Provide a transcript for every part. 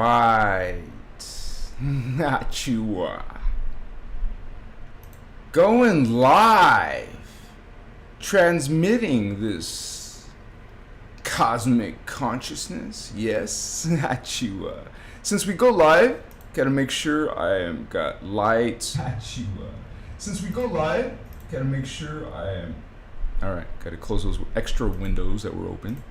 right. Not you. Going live. Transmitting this cosmic consciousness. Yes, not you. Since we go live, gotta make sure I am got lights. Not you. Since we go live, gotta make sure I am. All right, gotta close those extra windows that were open.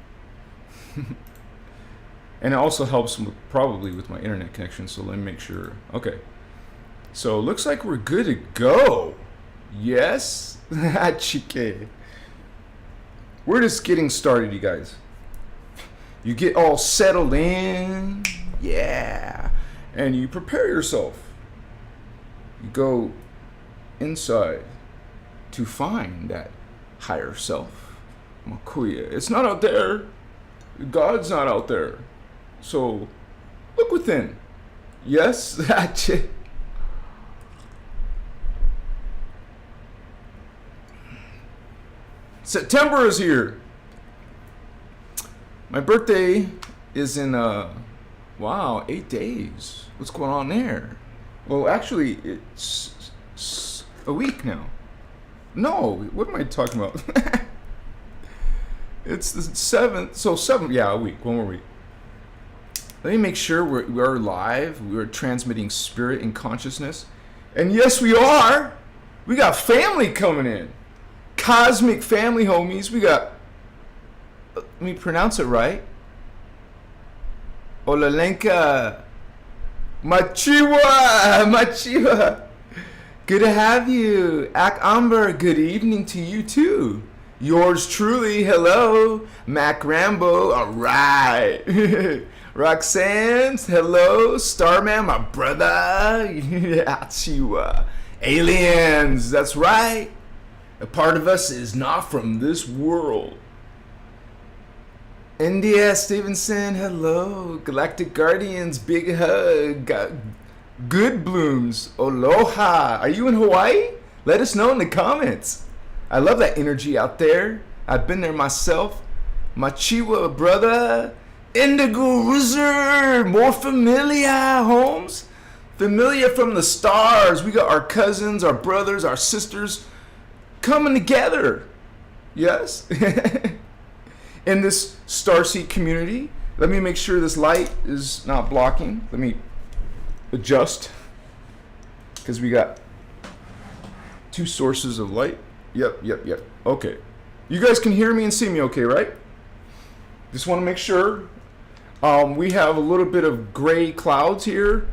And it also helps probably with my internet connection, so let me make sure. Okay, so it looks like we're good to go. Yes, chique. We're just getting started, you guys. You get all settled in, yeah, and you prepare yourself. You go inside to find that higher self. Makuya. It's not out there. God's not out there. So look within. Yes, that's it. September is here. My birthday is in 8 days. What's going on there? Well, actually, it's a week now. No, what am I talking about? It's the 7th. So 7, yeah, a week, one more week. Let me make sure we're live. We're transmitting spirit and consciousness. And yes, we are. We got family coming in. Cosmic family, homies. We got, let me pronounce it right. Olalenka. Machiwa. Good to have you. Ak Amber, good evening to you too. Yours truly, hello. Mac Rambo, all right. Roxanne, hello. Starman, my brother. Achiwa. Aliens, that's right. A part of us is not from this world. India Stevenson, hello. Galactic Guardians, big hug. Good blooms, aloha. Are you in Hawaii? Let us know in the comments. I love that energy out there. I've been there myself. Machiwa, brother. Indigo Wizard, more familiar, Holmes. Familiar from the stars. We got our cousins, our brothers, our sisters coming together. Yes. In this Starseed community. Let me make sure this light is not blocking. Let me adjust. Because we got 2 sources of light. Yep. Okay. You guys can hear me and see me okay, right? Just want to make sure. We have a little bit of gray clouds here.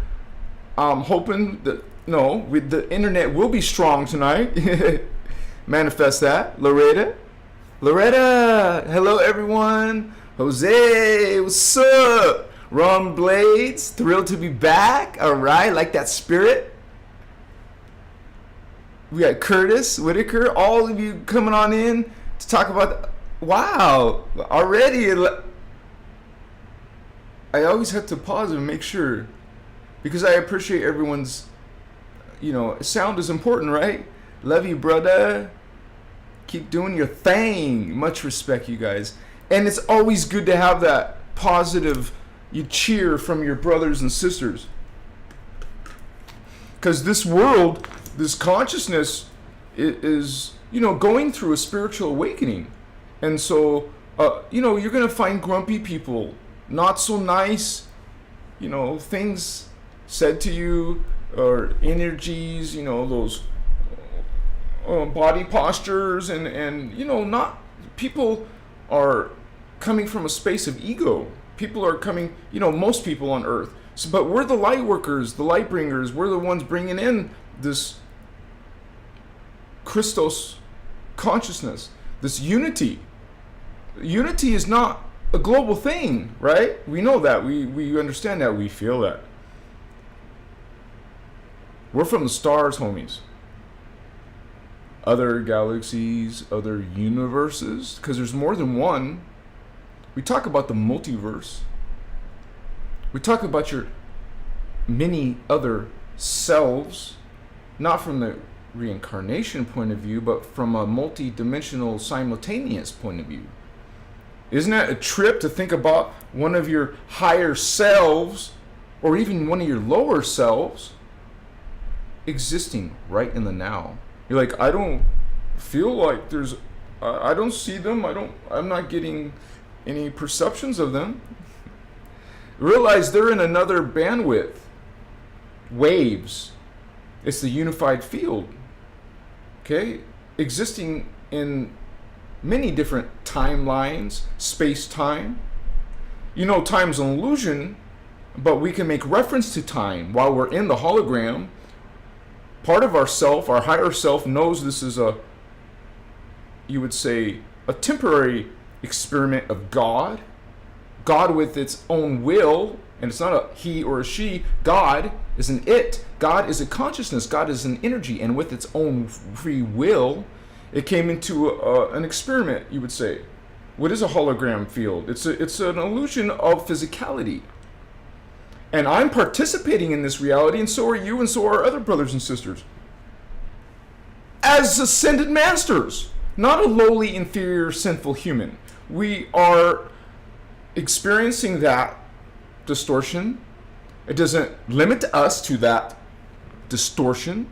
I'm hoping that, the internet will be strong tonight. Manifest that. Loretta, hello everyone. Jose, what's up? Ron Blades, thrilled to be back. All right, like that spirit. We got Curtis Whitaker, all of you coming on in to talk about. Wow, already. I always have to pause and make sure, because I appreciate everyone's, sound is important, right? Love you, brother. Keep doing your thing. Much respect, you guys. And it's always good to have that positive, you cheer from your brothers and sisters. Because this world, this consciousness is, going through a spiritual awakening. And so, you're going to find grumpy people, not so nice, things said to you, or energies, those body postures, and not, people are coming from a space of ego. People are coming, most people on earth. So, but we're the light workers, the light bringers. We're the ones bringing in this Christos consciousness, this unity. Unity is not a global thing, right? We know that. We understand that. We feel that. We're from the stars, homies. Other galaxies, other universes, because there's more than one. We talk about the multiverse. We talk about your many other selves, not from the reincarnation point of view, but from a multi-dimensional simultaneous point of view. Isn't that a trip to think about one of your higher selves or even one of your lower selves existing right in the now. You're like, I don't feel like I don't see them. I'm not getting any perceptions of them. Realize they're in another bandwidth, waves. It's the unified field, okay? Existing in many different timelines, space-time. Time's an illusion, but we can make reference to time while we're in the hologram. Part of ourself, our higher self, knows this is you would say, a temporary experiment of God with its own will, and it's not a he or a she. God is an it. God is a consciousness. God is an energy, and with its own free will, it came into an experiment, you would say. What is a hologram field? It's an illusion of physicality. And I'm participating in this reality, and so are you, and so are other brothers and sisters. As ascended masters, not a lowly, inferior, sinful human. We are experiencing that distortion. It doesn't limit us to that distortion.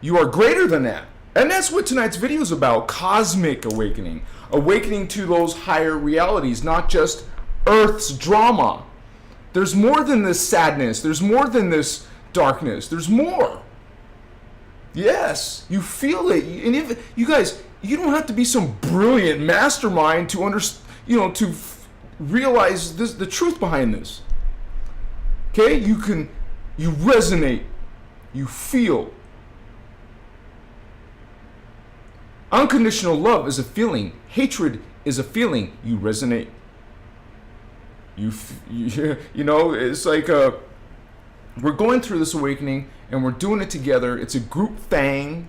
You are greater than that. And that's what tonight's video is about. Cosmic awakening. Awakening to those higher realities, not just Earth's drama. There's more than this sadness. There's more than this darkness. There's more. Yes, you feel it. And if you guys, you don't have to be some brilliant mastermind to to realize the truth behind this. Okay, you resonate, you feel. Unconditional love is a feeling. Hatred is a feeling. You resonate. It's like we're going through this awakening and we're doing it together. It's a group thing.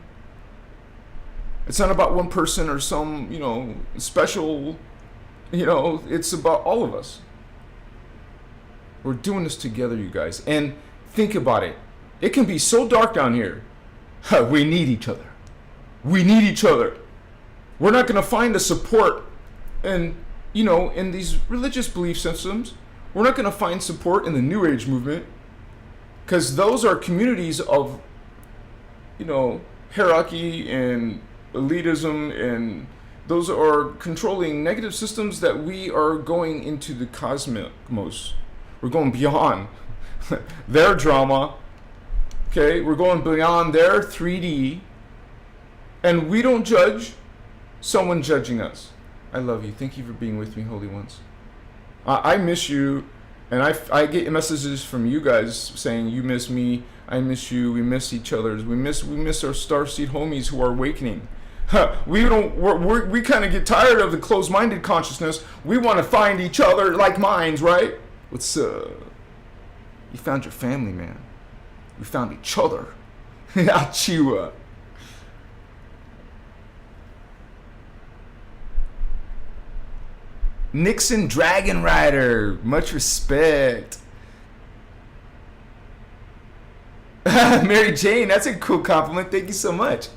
It's not about one person or some, special, it's about all of us. We're doing this together, you guys. And think about it. It can be so dark down here. We need each other. We need each other. We're not going to find the support in these religious belief systems. We're not going to find support in the New Age movement, because those are communities of, hierarchy and elitism, and those are controlling negative systems that we are going into the cosmos. We're going beyond their drama. Okay, we're going beyond their 3D, and we don't judge someone judging us. I love you. Thank you for being with me, holy ones. I miss you, and I get messages from you guys saying you miss me, I miss you, we miss each other, we miss our Starseed homies who are awakening. We kind of get tired of the closed-minded consciousness. We want to find each other like minds, right? What's up? You found your family, man. We found each other. Achua. Nixon Dragon Rider, much respect. Mary Jane, that's a cool compliment. Thank you so much.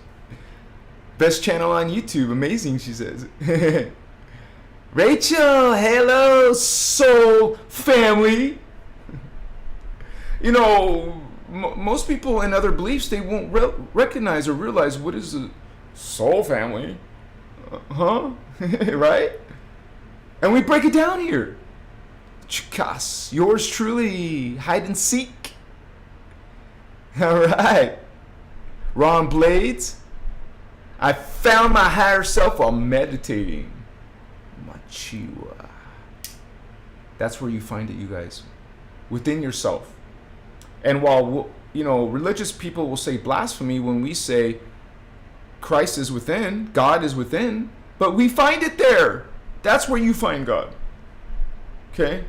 Best channel on YouTube, amazing, she says. Rachel, hello, soul family. Most people in other beliefs, they won't recognize or realize what is the soul family. Right? And we break it down here. Chukas, yours truly, hide and seek. All right. Ron Blades, I found my higher self while meditating. Machiwa. That's where you find it, you guys. Within yourself. And while, religious people will say blasphemy when we say Christ is within, God is within, but we find it there. That's where you find God. Okay?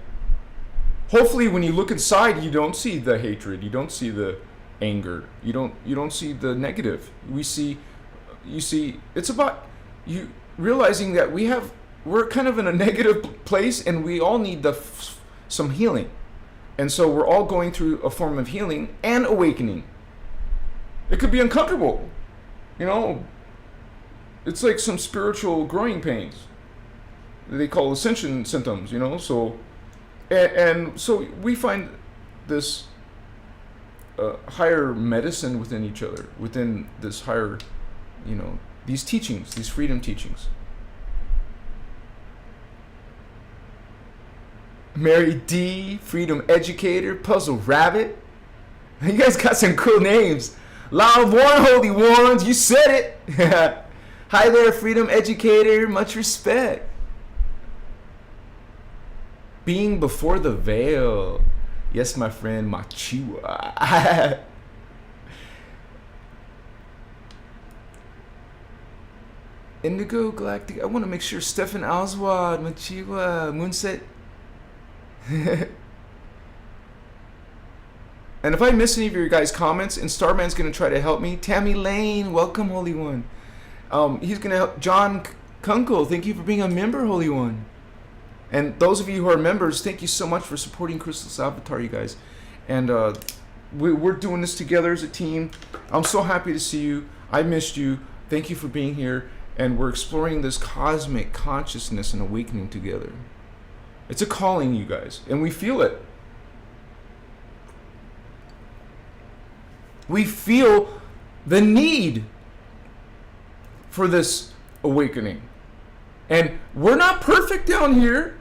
Hopefully when you look inside, you don't see the hatred, you don't see the anger, you don't see the negative. You see it's about you realizing that we're kind of in a negative place, and we all need some healing. And so we're all going through a form of healing and awakening. It could be uncomfortable. It's like some spiritual growing pains. They call ascension symptoms, so and so we find this higher medicine within each other, within this higher, these teachings, these freedom teachings. Mary D, Freedom Educator, Puzzle Rabbit. You guys got some cool names. Loud One, Holy Ones, you said it. Hi there, Freedom Educator, much respect. Being Before the Veil. Yes, my friend Machiwa. Indigo Galactic. I want to make sure Stefan Oswald, Machiwa, Moonset. And if I miss any of your guys' comments, and Starman's going to try to help me. Tammy Lane, welcome, Holy One. He's going to help. John Kunkel, thank you for being a member, Holy One. And those of you who are members, thank you so much for supporting Christos Avatar, you guys. And we're doing this together as a team. I'm so happy to see you. I missed you. Thank you for being here. And we're exploring this cosmic consciousness and awakening together. It's a calling, you guys, and we feel it. We feel the need for this awakening. And we're not perfect down here.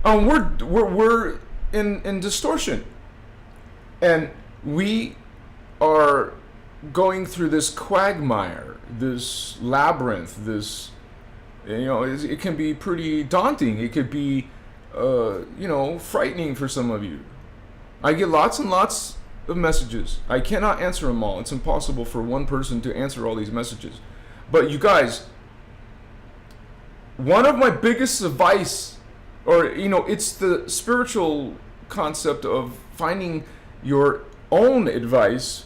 We're in distortion. And we are going through this quagmire, this labyrinth, this, it can be pretty daunting. It could be, frightening for some of you. I get lots and lots of messages. I cannot answer them all. It's impossible for one person to answer all these messages. But you guys, one of my biggest advice, it's the spiritual concept of finding your own advice,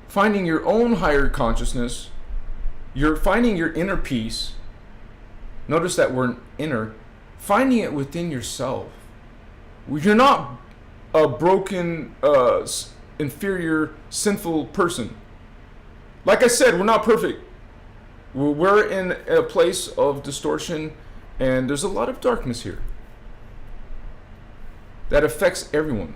finding your own higher consciousness, you're finding your inner peace. Notice that word inner, finding it within yourself. You're not a broken, inferior, sinful person. Like I said, we're not perfect. We're in a place of distortion, and there's a lot of darkness here that affects everyone.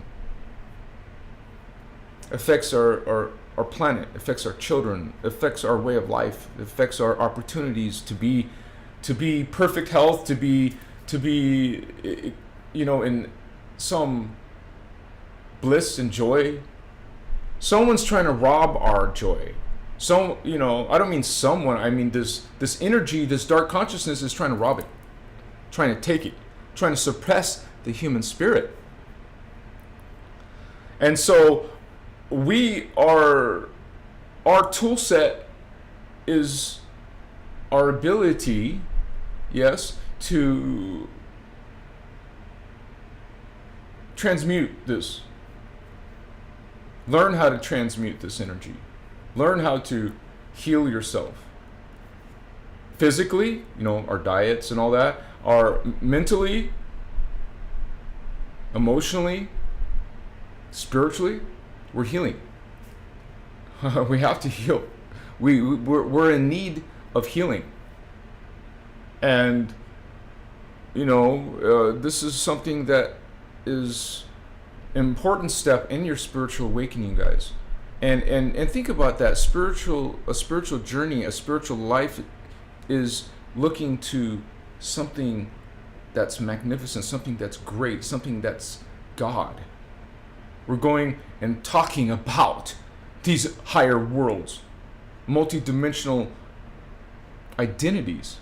Affects our planet, affects our children, affects our way of life, affects our opportunities to be perfect health, to be in some bliss and joy. Someone's trying to rob our joy. So, I don't mean someone, I mean this energy, this dark consciousness is trying to rob it, trying to take it, trying to suppress the human spirit. And so our tool set is our ability, yes, to transmute this. Learn how to transmute this energy. Learn how to heal yourself. Physically, our diets and all that, are mentally, emotionally, spiritually, we're healing. We have to heal. We're in need of healing. And, this is something that is an important step in your spiritual awakening, guys. And think about that. A spiritual journey, a spiritual life is looking to something that's magnificent, something that's great, something that's God. We're going and talking about these higher worlds, multidimensional identities.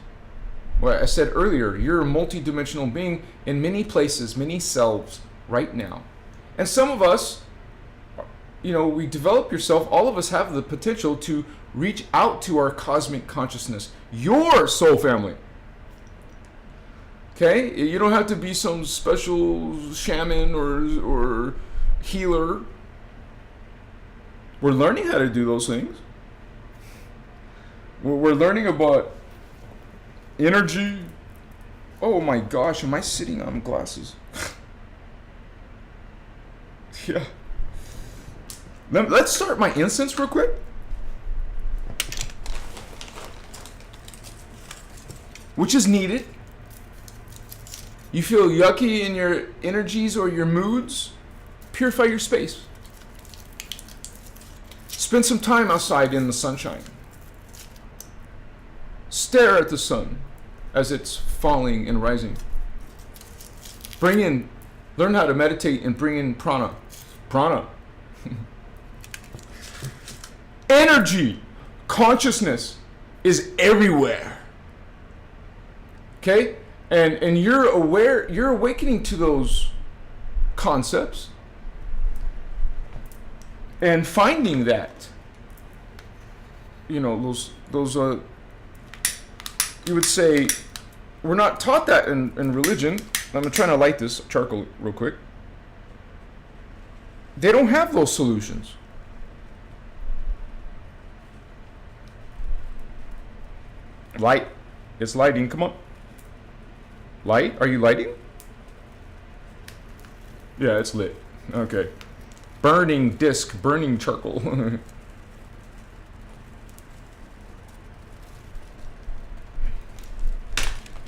Well, I said earlier, you're a multidimensional being in many places, many selves right now. And some of us, we develop yourself, all of us have the potential to reach out to our cosmic consciousness, your soul family. Okay? You don't have to be some special shaman or healer. We're learning how to do those things. We're learning about energy. Oh my gosh, am I sitting on glasses? Yeah. Let's start my incense real quick. Which is needed. You feel yucky in your energies or your moods? Purify your space. Spend some time outside in the sunshine. Stare at the sun as it's falling and rising. Learn how to meditate and bring in prana. Prana. Energy, consciousness is everywhere. Okay? And you're aware, you're awakening to those concepts and finding that, those you would say, we're not taught that in religion. I'm trying to light this charcoal real quick. They don't have those solutions. Light. It's lighting. Come on. Light? Are you lighting? Yeah, it's lit. Okay. Burning disc, burning charcoal.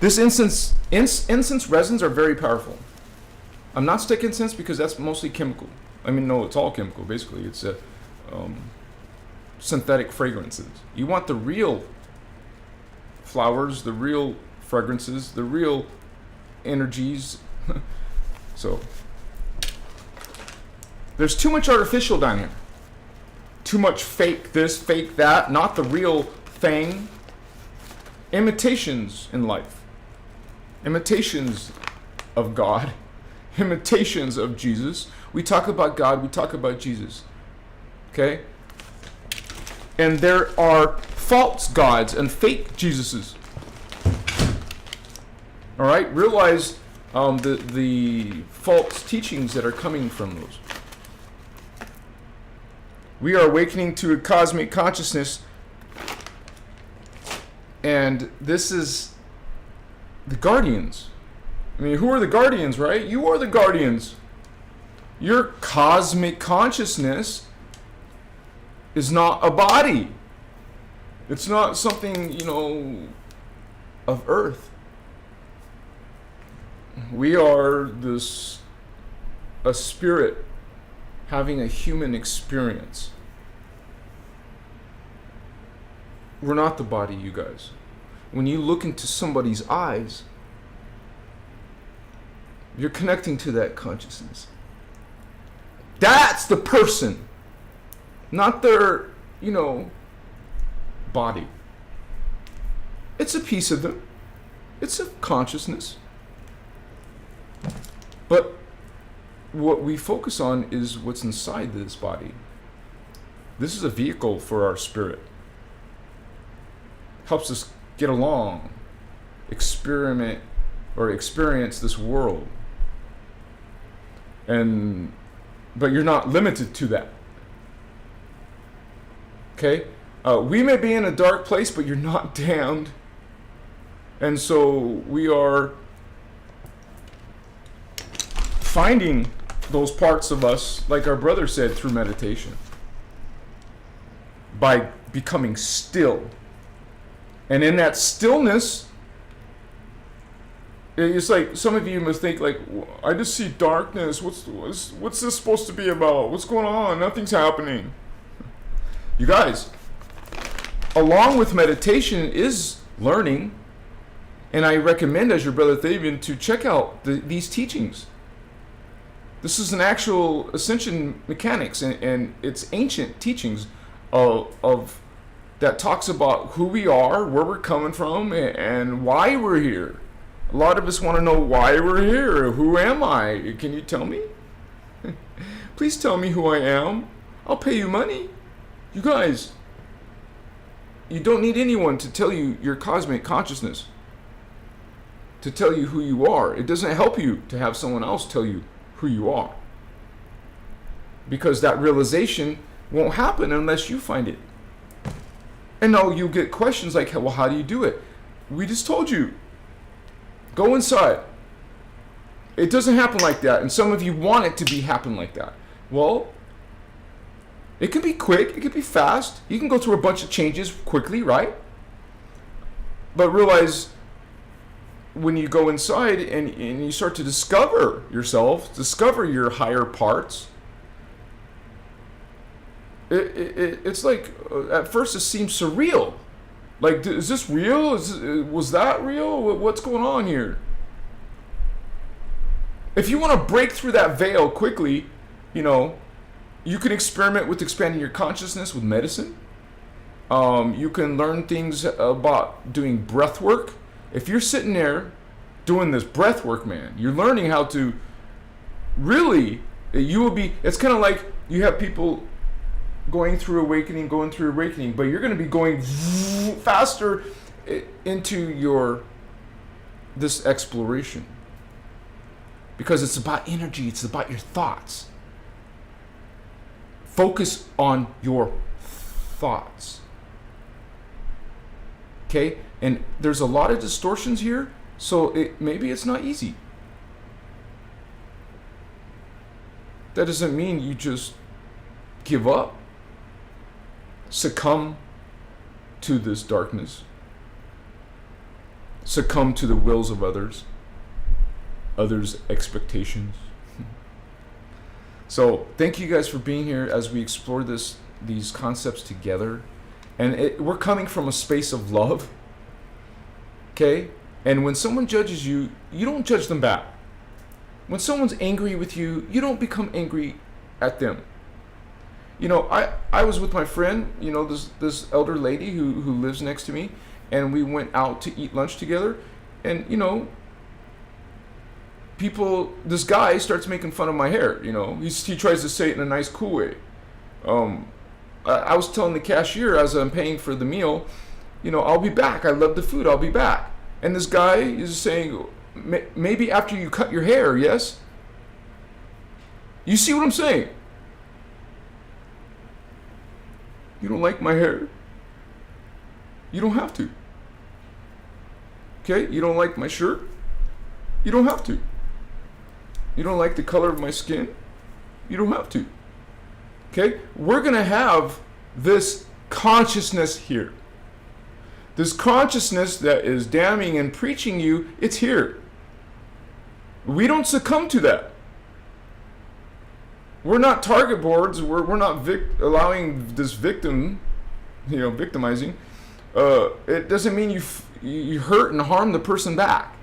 This incense resins are very powerful. I'm not stick incense because that's mostly chemical. No, it's all chemical. Basically, it's synthetic fragrances. You want the real flowers, the real fragrances, the real energies. So there's too much artificial down here. Too much fake this, fake that, not the real thing. Imitations in life. Imitations of God. Imitations of Jesus. We talk about God, we talk about Jesus. Okay? And there are false gods and fake Jesuses. All right? Realize the false teachings that are coming from those. We are awakening to a cosmic consciousness, and this is the guardians. Who are the guardians, right? You are the guardians. Your cosmic consciousness is not a body. It's not something, of earth. We are a spirit having a human experience. We're not the body, you guys. When you look into somebody's eyes, you're connecting to that consciousness. That's the person, not their, body. It's a piece of them. It's a consciousness. But what we focus on is what's inside this body. This is a vehicle for our spirit. Helps us get along, experiment, or experience this world. But you're not limited to that. Okay? We may be in a dark place, but you're not damned. And so we are finding those parts of us, like our brother said, through meditation. By becoming still. And in that stillness, it's like some of you must think like, I just see darkness. What's this supposed to be about? What's going on? Nothing's happening. You guys, along with meditation is learning. And I recommend, as your brother Thavian, to check out these teachings. This is an actual ascension mechanics, and it's ancient teachings of that talks about who we are, where we're coming from, and why we're here. A lot of us want to know why we're here. Who am I? Can you tell me? Please tell me who I am. I'll pay you money. You guys, you don't need anyone to tell you your cosmic consciousness, to tell you who you are. It doesn't help you to have someone else tell you who you are, because that realization won't happen unless you find it. And now you'll get questions like, well, how do you do it? We just told you. Go inside. It doesn't happen like that. And some of you want it to happen like that. Well, it can be quick. It can be fast. You can go through a bunch of changes quickly, right? But realize when you go inside and you start to discover yourself, discover your higher parts, it's like at first it seems surreal. Like, is this real? Was that real? What's going on here? If you want to break through that veil quickly, you know, you can experiment with expanding your consciousness with medicine. You can learn things about doing breath work. If you're sitting there doing this breath work, man, you're learning how to really, you will be, it's kind of like you have people going through awakening, but you're going to be going faster into this exploration. Because it's about energy, it's about your thoughts. Focus on your thoughts. Okay? And there's a lot of distortions here, so maybe it's not easy. That doesn't mean you just give up, succumb to this darkness, succumb to the wills of others' expectations. So thank you guys for being here as we explore these concepts together. And we're coming from a space of love. Okay? And when someone judges you, you don't judge them back. When someone's angry with you, you don't become angry at them. You know, I was with my friend, you know, this elder lady who lives next to me, and we went out to eat lunch together, and, you know, this guy starts making fun of my hair, you know. He tries to say it in a nice, cool way. I was telling the cashier as I'm paying for the meal, you know, I'll be back. I love the food. I'll be back. And this guy is saying, maybe after you cut your hair, yes? You see what I'm saying? You don't like my hair? You don't have to. Okay? You don't like my shirt? You don't have to. You don't like the color of my skin? You don't have to. Okay? We're going to have this consciousness here. This consciousness that is damning and preaching you, it's here. We don't succumb to that. We're not target boards. We're not allowing this victim, you know, victimizing. It doesn't mean you hurt and harm the person back.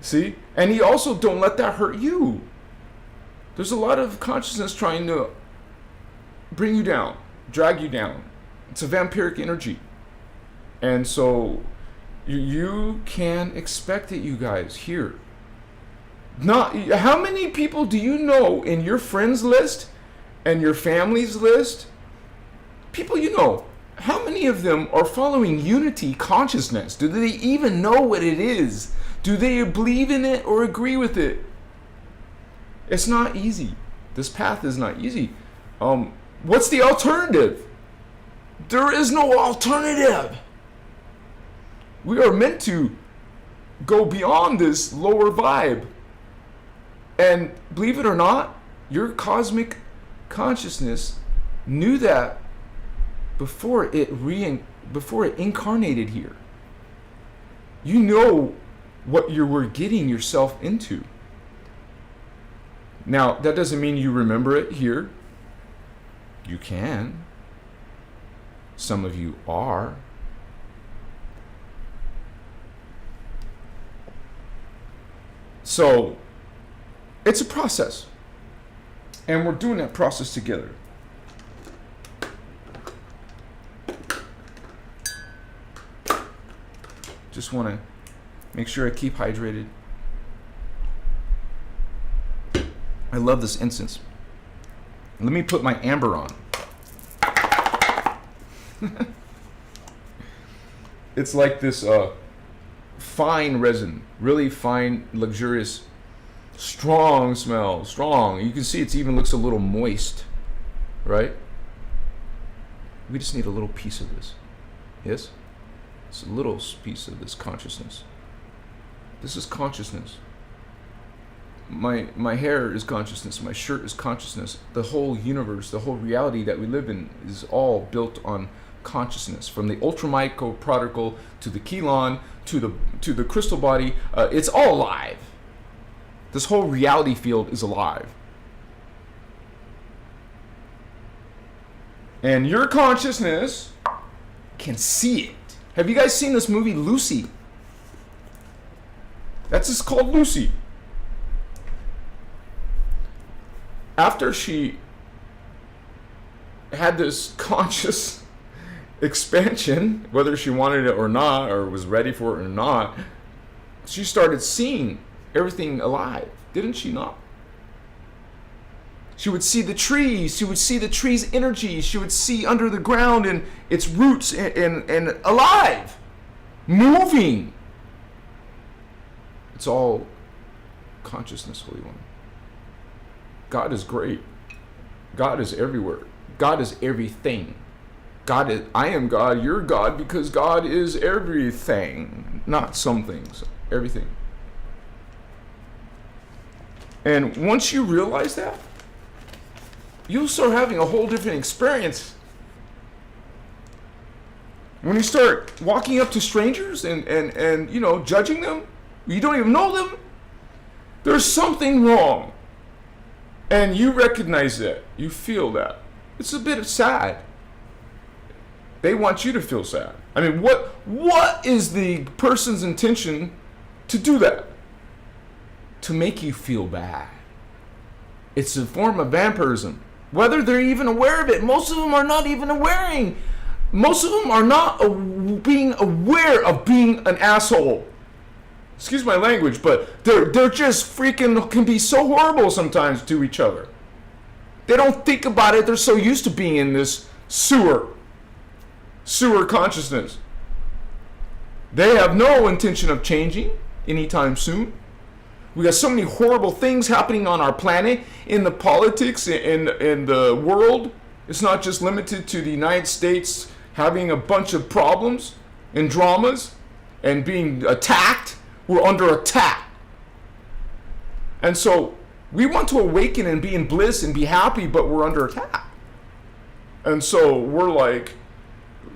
See? And you also don't let that hurt you. There's a lot of consciousness trying to bring you down, drag you down. It's a vampiric energy. And so you can expect it, you guys, here. How many people do you know in your friends list and your family's list? People you know, how many of them are following unity consciousness? Do they even know what it is? Do they believe in it or agree with it? It's not easy. This path is not easy. What's the alternative? There is no alternative. We are meant to go beyond this lower vibe. And believe it or not, your cosmic consciousness knew that before it incarnated here. You know what you were getting yourself into. Now, that doesn't mean you remember it here. You can. Some of you are. So, it's a process. And we're doing that process together. Just want to make sure I keep hydrated. I love this incense. Let me put my amber on. It's like this fine resin, really fine, luxurious, strong smell, strong. You can see it even looks a little moist, right? We just need a little piece of this. Yes? It's a little piece of this consciousness. This is consciousness. My hair is consciousness. My shirt is consciousness. The whole universe, the whole reality that we live in is all built on consciousness. From the ultramicro particle to the chelon to the crystal body, it's all alive. This whole reality field is alive. And your consciousness can see it. Have you guys seen this movie Lucy? That's just called Lucy. After she had this conscious expansion, whether she wanted it or not, or was ready for it or not, she started seeing everything alive, didn't she not? She would see the trees, she would see the trees' energy, she would see under the ground and its roots and alive, moving. It's all consciousness, Holy One. God is great. God is everywhere. God is everything. God is, I am God, you're God, because God is everything, not some things, everything. And once you realize that, you'll start having a whole different experience. When you start walking up to strangers and you know, judging them, you don't even know them, there's something wrong. And you recognize that, you feel that. It's a bit sad. They want you to feel sad. I mean, what is the person's intention to do that? To make you feel bad. It's a form of vampirism. Whether they're even aware of it, most of them are not even aware. Most of them are not being aware of being an asshole. Excuse my language, but they're just freaking, can be so horrible sometimes to each other. They don't think about it. They're so used to being in this sewer consciousness. They have no intention of changing anytime soon. We got so many horrible things happening on our planet, in the politics, in the world. It's not just limited to the United States having a bunch of problems and dramas and being attacked. We're under attack. And so we want to awaken and be in bliss and be happy, but we're under attack. And so we're like,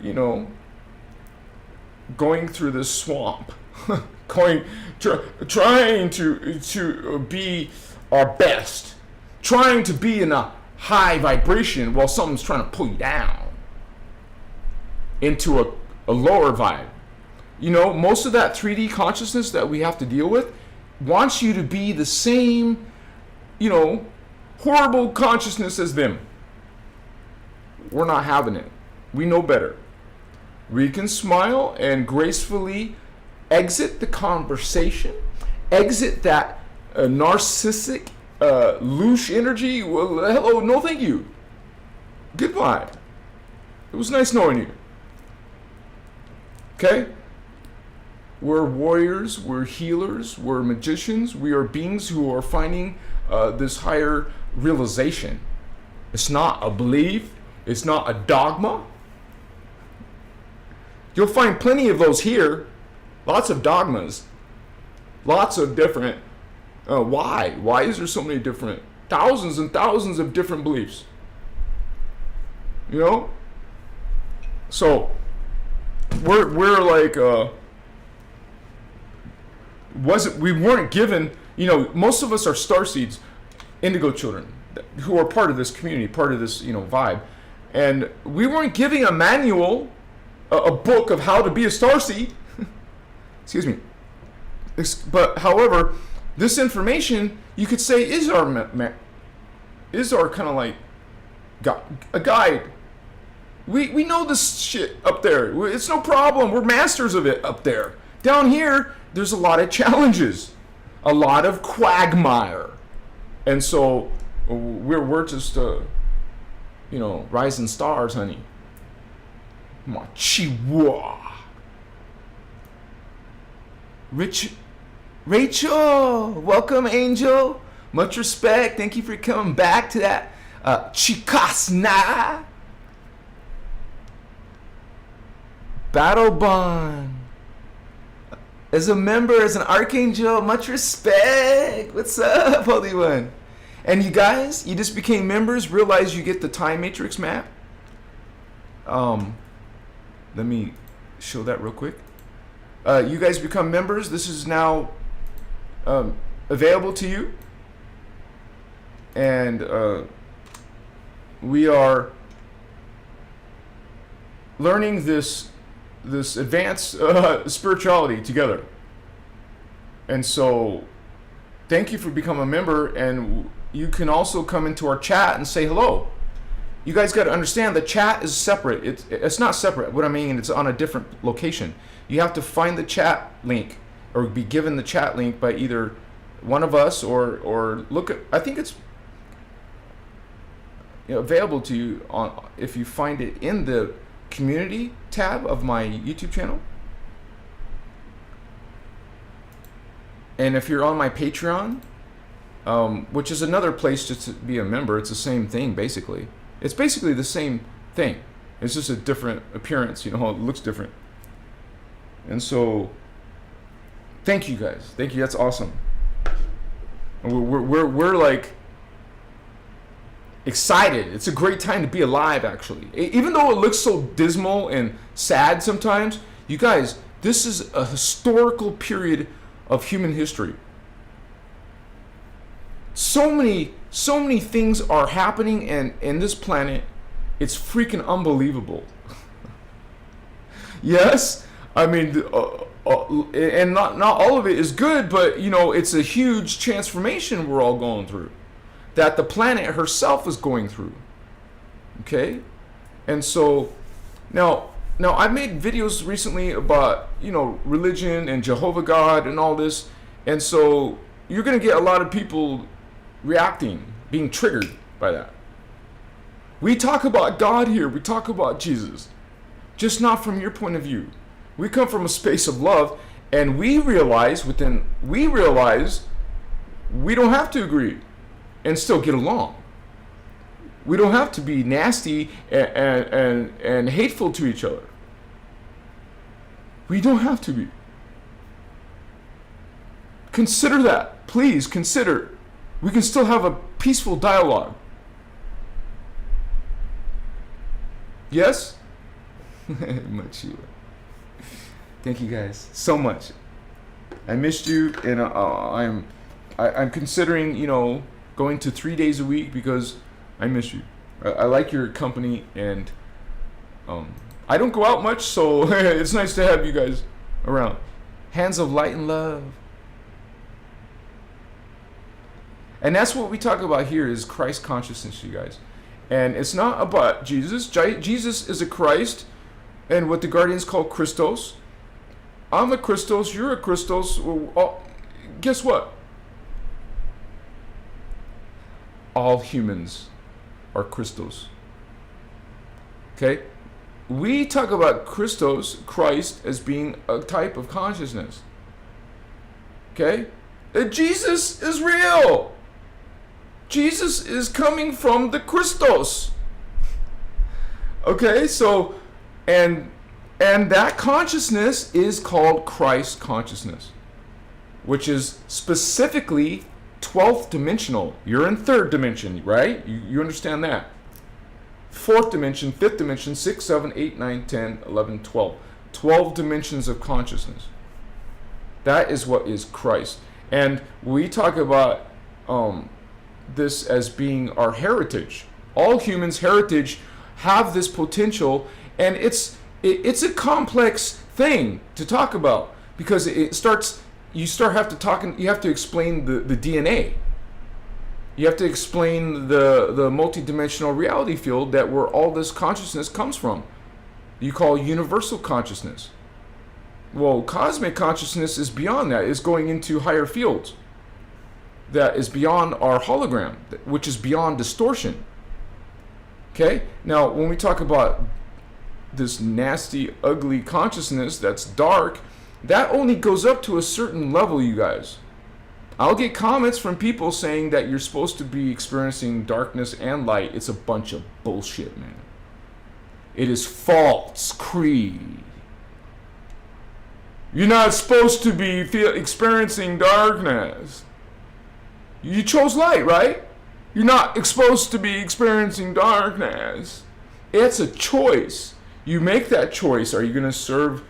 you know, going through this swamp, trying to be our best, trying to be in a high vibration while something's trying to pull you down into a lower vibe. You know, most of that 3D consciousness that we have to deal with wants you to be the same, you know, horrible consciousness as them. We're not having it. We know better. We can smile and gracefully exit the conversation, exit that narcissistic, louche energy. Well, hello, no thank you. Goodbye. It was nice knowing you. Okay? We're warriors, we're healers, we're magicians, we are beings who are finding this higher realization. It's not a belief, it's not a dogma. You'll find plenty of those here, lots of dogmas, lots of different, why? Why is there so many different, thousands and thousands of different beliefs? You know? So, we're like, we weren't given, you know, most of us are starseeds, indigo children, who are part of this community, part of this, you know, vibe. And we weren't giving a manual, a book of how to be a starseed. Excuse me. But however, this information, you could say, is our kind of like a guide. We know this shit up there. It's no problem. We're masters of it up there. Down here, there's a lot of challenges, a lot of quagmire. And so we're just, you know, rising stars, honey. Chihuahua. Rachel, welcome, Angel. Much respect. Thank you for coming back to that Chikasna. Battle Bond. As a member, as an archangel, much respect. What's up, Holy One? And you guys, you just became members, realize you get the time matrix map. Let me show that real quick. You guys become members. This is now available to you. And we are learning this advanced spirituality together. And so thank you for becoming a member, and you can also come into our chat and say hello. You guys got to understand the chat is separate. It's not separate. What I mean, it's on a different location. You have to find the chat link or be given the chat link by either one of us or look at, I think it's available to you on, if you find it in the community tab of my YouTube channel. And if you're on my Patreon, which is another place just to be a member, it's the same thing basically. It's basically the same thing. It's just a different appearance, it looks different. And so, thank you guys. Thank you. That's awesome. And we're like excited. It's a great time to be alive, actually. Even though it looks so dismal and sad sometimes, you guys, this is a historical period of human history. So many things are happening in this planet. It's freaking unbelievable. Yes, I mean, and not all of it is good, but it's a huge transformation we're all going through, that the planet herself is going through. Okay, and so now I've made videos recently about religion and Jehovah God and all this, and so you're gonna get a lot of people reacting, being triggered by that. We talk about God here, we talk about Jesus, just not from your point of view. We come from a space of love, and we realize we don't have to agree and still get along. We don't have to be nasty and hateful to each other. We don't have to be. Consider that. Please consider. We can still have a peaceful dialogue. Yes? Much you. Thank you guys so much. I missed you, and I'm considering going to 3 days a week because I miss you. I like your company, and I don't go out much, so it's nice to have you guys around. Hands of light and love. And that's what we talk about here is Christ consciousness, you guys. And it's not about Jesus. Jesus is a Christ, and what the Guardians call Christos. I'm a Christos, you're a Christos. Well, guess what? All humans are Christos. Okay? We talk about Christos, Christ, as being a type of consciousness. Okay? Jesus is real. Jesus is coming from the Christos. Okay, so, and that consciousness is called Christ consciousness, which is specifically 12th dimensional. You're in 3rd dimension, right? You understand that. 4th dimension, 5th dimension, 6, 7, 8, 9, 10, 11, 12. 12 dimensions of consciousness. That is what is Christ. And we talk about this as being our heritage. All humans' heritage have this potential, and it's a complex thing to talk about because you have to explain the DNA. You have to explain the multidimensional reality field that where all this consciousness comes from. You call universal consciousness. Well, cosmic consciousness is beyond that. It's going into higher fields. That is beyond our hologram, which is beyond distortion. Okay? Now, when we talk about this nasty, ugly consciousness that's dark, that only goes up to a certain level, you guys. I'll get comments from people saying that you're supposed to be experiencing darkness and light. It's a bunch of bullshit, man. It is false creed. You're not supposed to be experiencing darkness. You chose light, right? You're not supposed to be experiencing darkness. It's a choice. You make that choice. Are you going to serve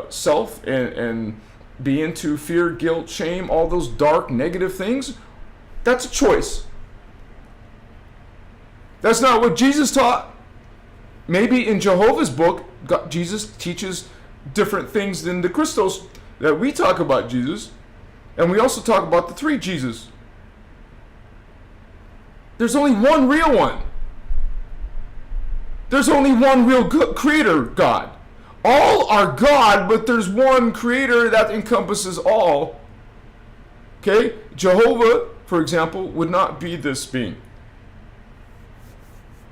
self and be into fear, guilt, shame, all those dark, negative things? That's a choice. That's not what Jesus taught. maybe in Jehovah's book, Jesus teaches different things than the Christos that we talk about Jesus. And we also talk about the three Jesus. There's only one real one. There's only one real creator, God. All are God, but there's one creator that encompasses all. Okay? Jehovah, for example, would not be this being.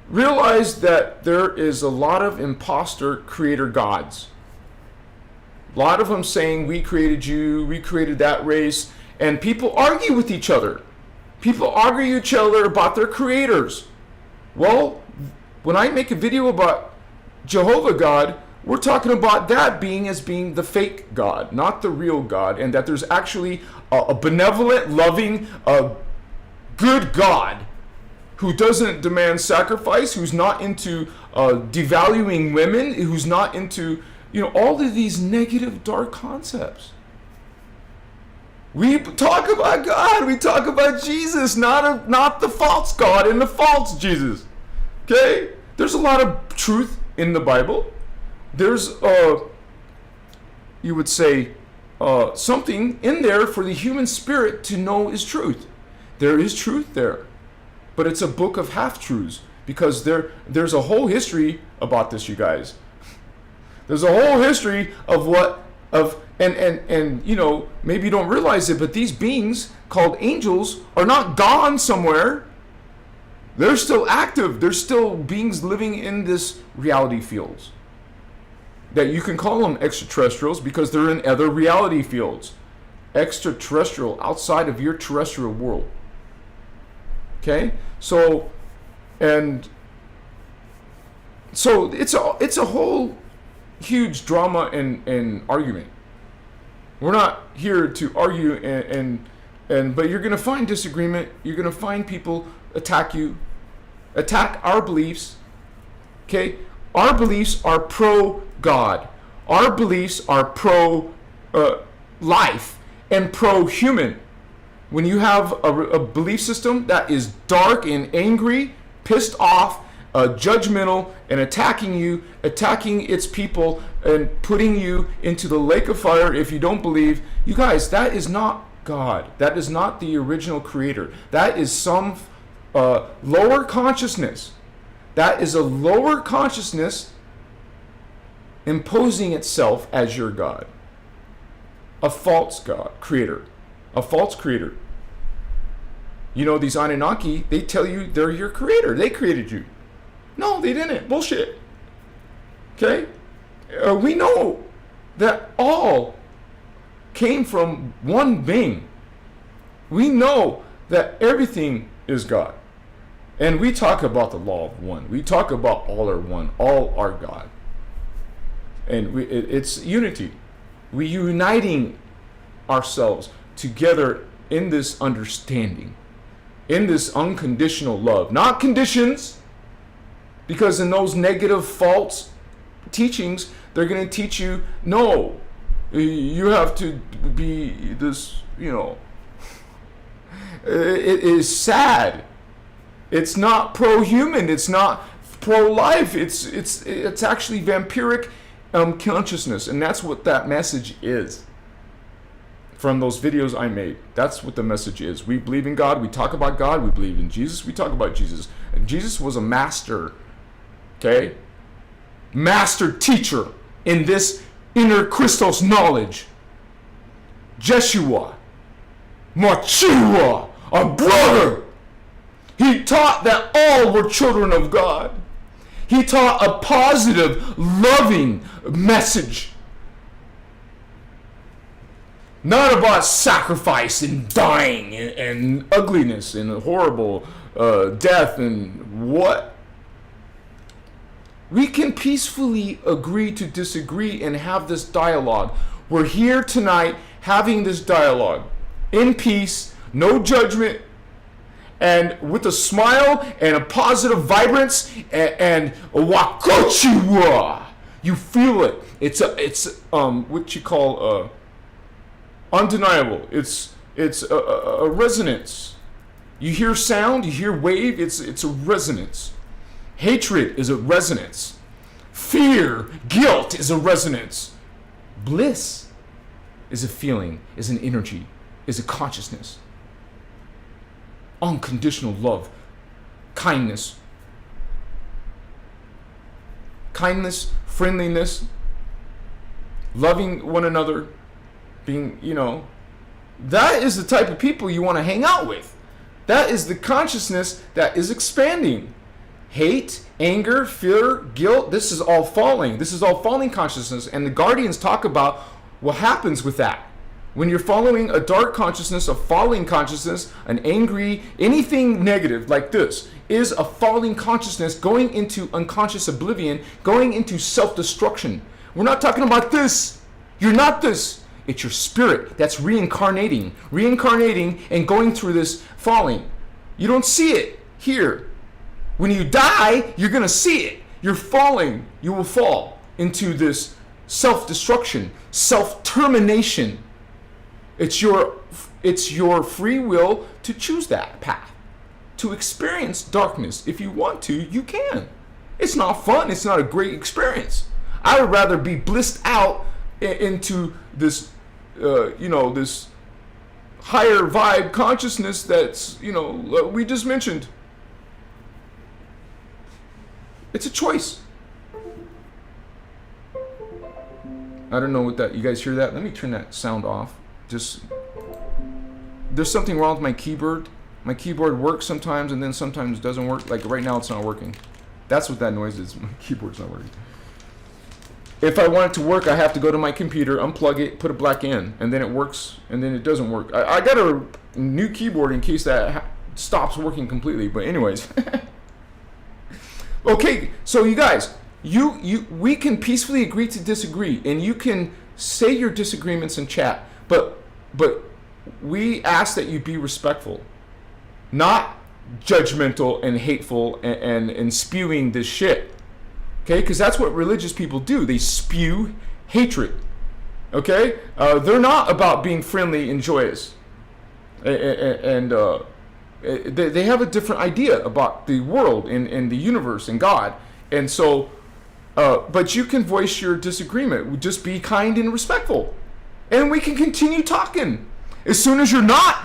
Realize that there is a lot of imposter creator gods. A lot of them saying, we created you, we created that race, and people argue with each other. People argue with each other about their creators. Well, when I make a video about Jehovah God, we're talking about that being as being the fake God, not the real God, and that there's actually a benevolent, loving, good God who doesn't demand sacrifice, who's not into devaluing women, who's not into, all of these negative, dark concepts. We talk about God, we talk about Jesus, not the false God and the false Jesus. Okay? There's a lot of truth in the Bible. There's, you would say, something in there for the human spirit to know is truth. There is truth there. But it's a book of half-truths, because there's a whole history about this, you guys. There's a whole history of maybe you don't realize it, but these beings called angels are not gone somewhere. They're still active. They're still beings living in this reality fields. That you can call them extraterrestrials because they're in other reality fields. Extraterrestrial, outside of your terrestrial world. Okay? So it's a whole huge drama and argument. We're not here to argue but you're going to find disagreement. You're going to find people attack our beliefs. Okay? Our beliefs are pro-God. Our beliefs are pro-life and pro-human. When you have a belief system that is dark and angry, pissed off, judgmental, and attacking its people, and putting you into the lake of fire if you don't believe, you guys, that is not God. That is not the original creator. That is some lower consciousness. That is a lower consciousness imposing itself as your God. A false God, creator. A false creator. These Anunnaki, they tell you they're your creator. They created you. No, they didn't. Bullshit. Okay? We know that all came from one being. We know that everything is God. And we talk about the law of one. We talk about all are one. All are God. And it's unity. We're uniting ourselves together in this understanding. In this unconditional love. Not conditions. Because in those negative, false teachings, they're going to teach you, no, you have to be this, It is sad. It's not pro-human. It's not pro-life. It's actually vampiric consciousness. And that's what that message is. From those videos I made. That's what the message is. We believe in God. We talk about God. We believe in Jesus. We talk about Jesus. And Jesus was a master. Okay? Master teacher in this innerchristos knowledge. Jeshua. Machua. Our brother. He taught that all were children of God. He taught a positive, loving message. Not about sacrifice and dying and ugliness and horrible death and what. We can peacefully agree to disagree and have this dialogue. We're here tonight having this dialogue in peace, no judgment, and with a smile and a positive vibrance and a wakochiwa. You feel it. It's what you call undeniable. It's a resonance. You hear sound, you hear wave, it's a resonance. Hatred is a resonance. Fear, guilt is a resonance. Bliss is a feeling, is an energy, is a consciousness. Unconditional love, kindness, friendliness, loving one another, being, that is the type of people you want to hang out with. That is the consciousness that is expanding. Hate, anger, fear, guilt, this is all falling. This is all falling consciousness. And the Guardians talk about what happens with that. When you're following a dark consciousness, a falling consciousness, an angry, anything negative like this is a falling consciousness going into unconscious oblivion, going into self-destruction. We're not talking about this. You're not this. It's your spirit that's reincarnating and going through this falling. You don't see it here. When you die, you're going to see it. You're falling. You will fall into this self-destruction, self-termination. It's your free will to choose that path. To experience darkness. If you want to, you can. It's not fun. It's not a great experience. I would rather be blissed out into this, this higher vibe consciousness that's, we just mentioned. It's a choice. I don't know what that, you guys hear that? Let me turn that sound off. There's something wrong with my keyboard. My keyboard works sometimes and then sometimes doesn't work. Like right now it's not working. That's what that noise is. My keyboard's not working. If I want it to work, I have to go to my computer, unplug it, put a black in, and then it works, and then it doesn't work. I got a new keyboard in case that stops working completely. But anyways. Okay, so you guys, we can peacefully agree to disagree, and you can say your disagreements in chat, but we ask that you be respectful, not judgmental and hateful and spewing this shit. Okay, because that's what religious people do. They spew hatred. Okay, they're not about being friendly and joyous, and they have a different idea about the world and the universe and God. And so, but you can voice your disagreement. Just be kind and respectful. And we can continue talking. As soon as you're not,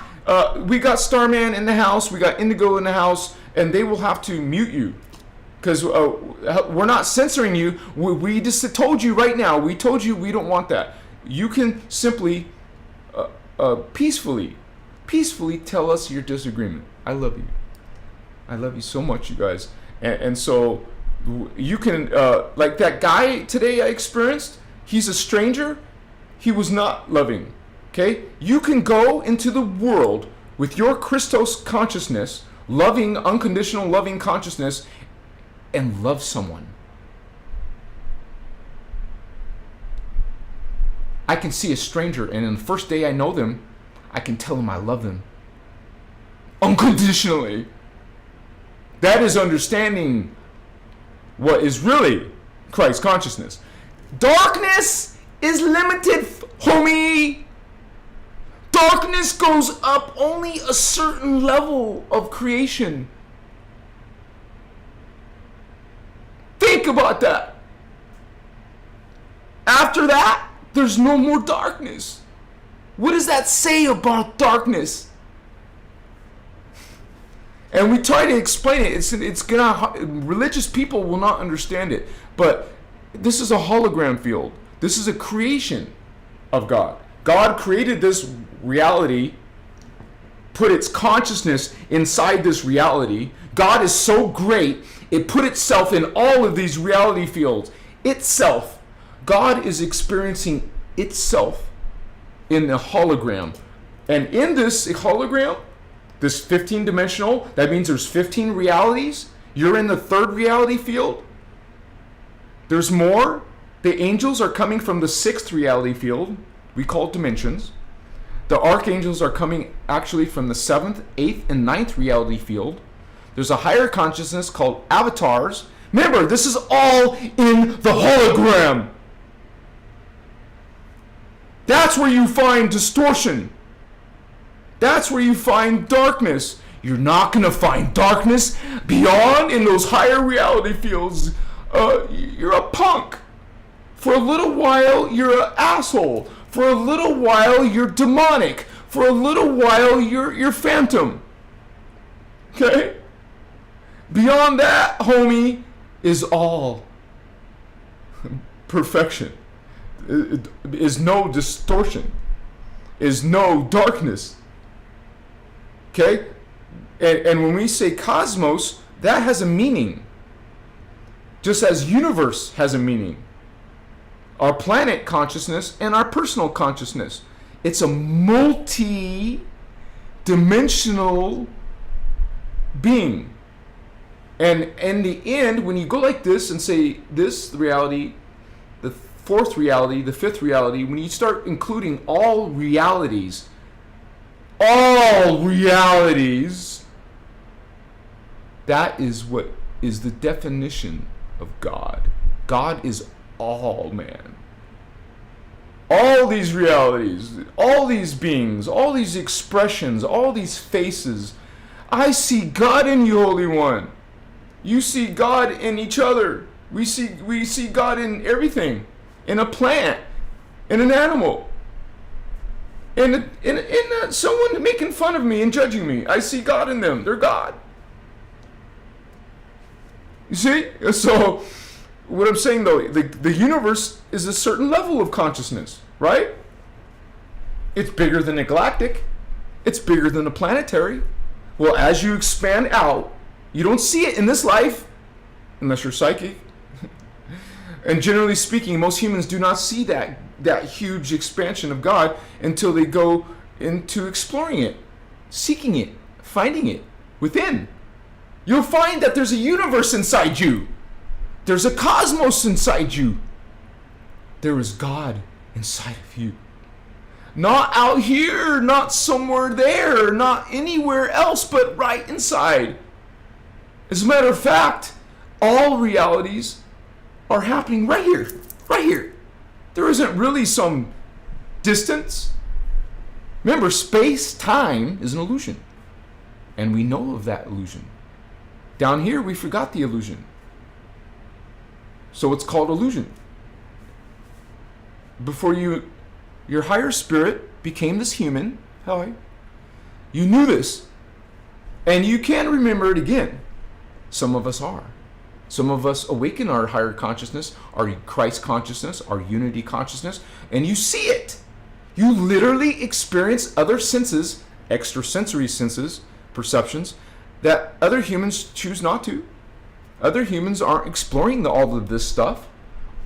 we got Starman in the house, we got Indigo in the house, and they will have to mute you. Because we're not censoring you. We just told you right now, we told you we don't want that. You can simply, peacefully tell us your disagreement. I love you. I love you so much, you guys. And so you can, like that guy today I experienced, he's a stranger. He was not loving. Okay? You can go into the world with your Christos consciousness, loving, unconditional loving consciousness, and love someone. I can see a stranger, and in the first day I know them, I can tell them I love them. Unconditionally. That is understanding what is really Christ consciousness. Darkness is limited, homie. Darkness goes up only a certain level of creation. Think about that. After that, there's no more darkness. What does that say about darkness? And we try to explain it. It's gonna, religious people will not understand it. But this is a hologram field. This is a creation of God. God created this reality, put its consciousness inside this reality. God is so great, it put itself in all of these reality fields. Itself. God is experiencing itself in the hologram. And in this hologram, this 15-dimensional, that means there's 15 realities. You're in the third reality field. There's more. The angels are coming from the 6th reality field. We call it dimensions. The archangels are coming actually from the 7th, 8th, and 9th reality field. There's a higher consciousness called avatars. Remember, this is all in the hologram. That's where you find distortion. That's where you find darkness. You're not going to find darkness beyond in those higher reality fields. you're a punk. For a little while, you're an asshole. For a little while, you're demonic. For a little while, you're phantom. Okay? Beyond that, homie, is all perfection. Is no distortion. Is no darkness. Okay? And when we say cosmos, that has a meaning. Just as universe has a meaning. Our planet consciousness and our personal consciousness. It's a multi-dimensional being. And in the end, when you go like this and say this reality, the fourth reality, the fifth reality, when you start including all realities, that is what is the definition of God. God is all, man. All these realities, all these beings, all these expressions, all these faces. I see God in you, Holy One. You see God in each other. We see God in everything. In a plant, in an animal, in someone making fun of me and judging me. I see God in them. They're God. You see? So, what I'm saying though, the universe is a certain level of consciousness, right? It's bigger than the galactic. It's bigger than the planetary. Well, as you expand out, you don't see it in this life, unless you're psychic. And generally speaking, most humans do not see that huge expansion of God until they go into exploring it, seeking it, finding it within. You'll find that there's a universe inside you. There's a cosmos inside you. There is God inside of you. Not out here, not somewhere there, not anywhere else, but right inside. As a matter of fact, all realities are happening right here, right here. There isn't really some distance. Remember, space-time is an illusion. And we know of that illusion. Down here, we forgot the illusion. So it's called illusion. Before your higher spirit became this human, you knew this. And you can remember it again. Some of us are. Some of us awaken our higher consciousness, our Christ consciousness, our unity consciousness, and you see it. You literally experience other senses, extrasensory senses, perceptions, that other humans choose not to. Other humans aren't exploring all of this stuff,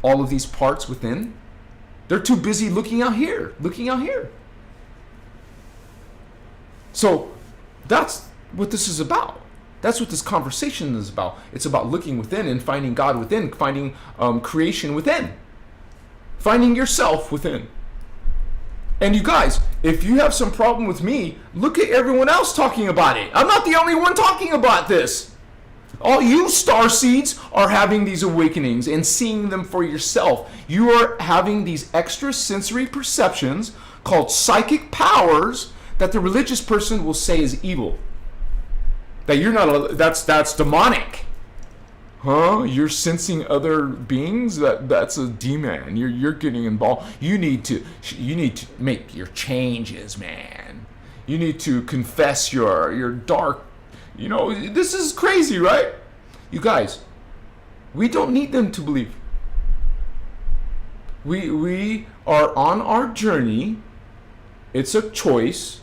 all of these parts within. They're too busy looking out here. So that's what this is about. That's what this conversation is about. It's about looking within and finding God within, finding creation within, finding yourself within. And you guys, if you have some problem with me, look at everyone else talking about it. I'm not the only one talking about this. All you starseeds are having these awakenings and seeing them for yourself. You are having these extrasensory perceptions called psychic powers that the religious person will say is evil. That you're not, that's demonic. Huh? You're sensing other beings? That's a demon. You're getting involved. You need to make your changes, man. You need to confess your dark. This is crazy, right? You guys, we don't need them to believe. We are on our journey. It's a choice.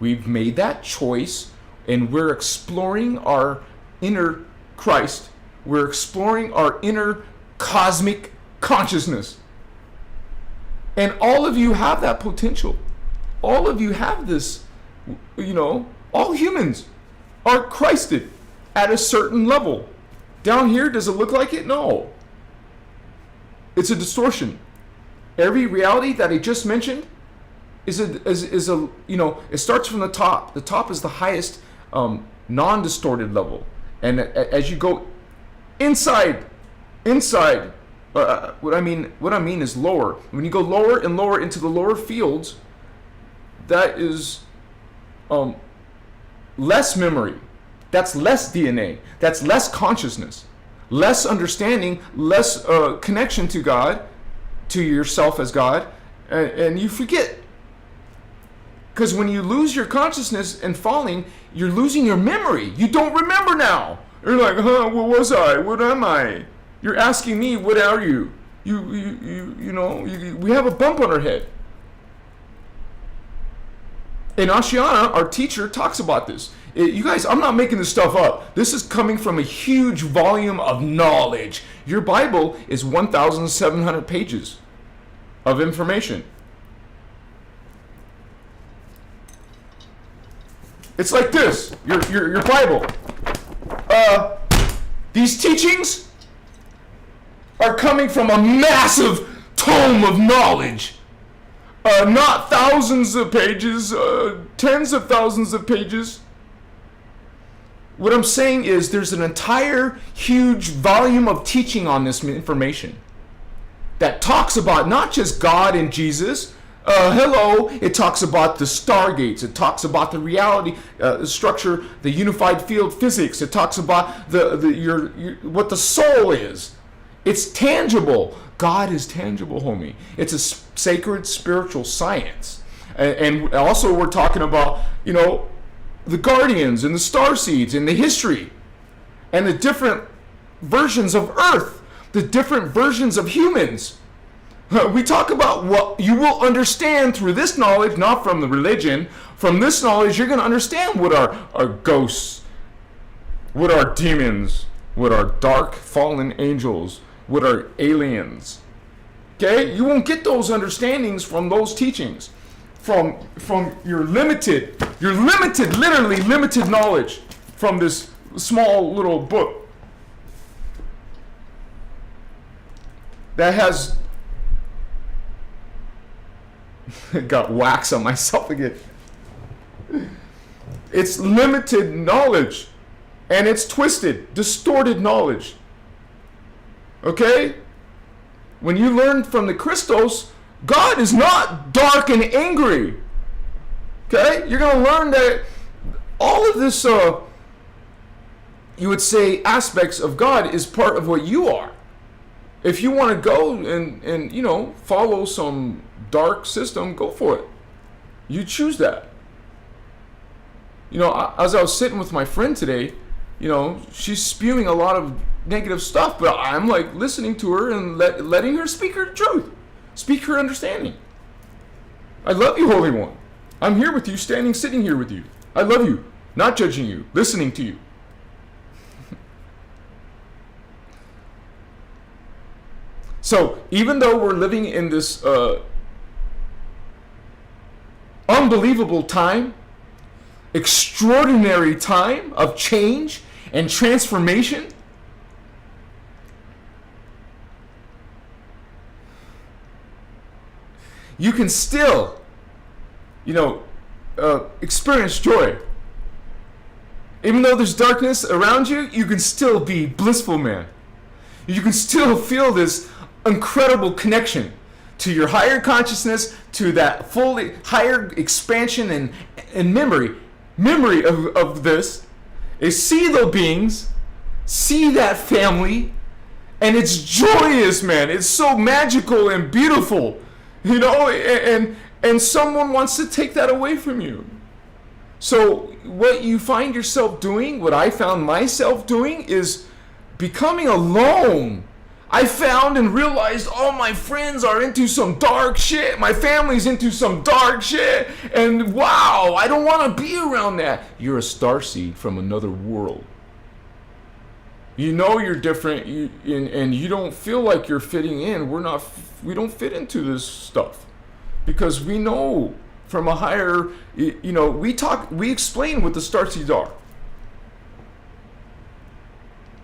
We've made that choice. And we're exploring our inner Christ. We're exploring our inner cosmic consciousness. And all of you have that potential. All of you have this, all humans are Christed at a certain level. Down here, does it look like it? No. It's a distortion. Every reality that I just mentioned is a it starts from the top. The top is the highest non-distorted level, and as you go inside, what I mean is lower. When you go lower and lower into the lower fields, that is less memory, that's less DNA, that's less consciousness. less understanding, less connection to God, to yourself as God, and you forget. Because when you lose your consciousness and falling, you're losing your memory. You don't remember now. You're like, what was I? What am I? You're asking me, what are you? We have a bump on our head. And Ashiana, our teacher, talks about this. You guys, I'm not making this stuff up. This is coming from a huge volume of knowledge. Your Bible is 1,700 pages of information. It's like this, your Bible. These teachings are coming from a massive tome of knowledge. Not thousands of pages, tens of thousands of pages. What I'm saying is there's an entire huge volume of teaching on this information that talks about not just God and Jesus. It talks about the stargates. It talks about the reality structure, the unified field physics. It talks about what the soul is. It's tangible. God is tangible, homie. It's a sacred spiritual science. And also we're talking about, the guardians and the starseeds and the history and the different versions of Earth, the different versions of humans. We talk about what you will understand through this knowledge, not from the religion. From this knowledge, you're going to understand what are ghosts, what are demons, what are dark fallen angels, what are aliens. Okay? You won't get those understandings from those teachings. From your literally limited knowledge from this small little book that has got wax on myself again. It's limited knowledge, and it's twisted, distorted knowledge. Okay? When you learn from the Christos, God is not dark and angry. Okay? You're going to learn that all of this, you would say, aspects of God is part of what you are. If you want to go and follow some dark system, go for it. You choose that. As I was sitting with my friend today, she's spewing a lot of negative stuff, but I'm like listening to her and letting her speak her truth. Speak her understanding. I love you, Holy One. I'm here with you, sitting here with you. I love you, not judging you, listening to you. So, even though we're living in this unbelievable time, extraordinary time of change and transformation, you can still, experience joy. Even though there's darkness around you, you can still be blissful, man. You can still feel this incredible connection to your higher consciousness, to that fully higher expansion and memory of this, is see those beings, see that family, and it's joyous, man. It's so magical and beautiful. And someone wants to take that away from you. So what you find yourself doing, what I found myself doing, is becoming alone. I found and realized all my friends are into some dark shit. My family's into some dark shit. And wow, I don't want to be around that. You're a starseed from another world. You're different, and you don't feel like you're fitting in. We don't fit into this stuff because we know from a higher, we explain what the starseeds are.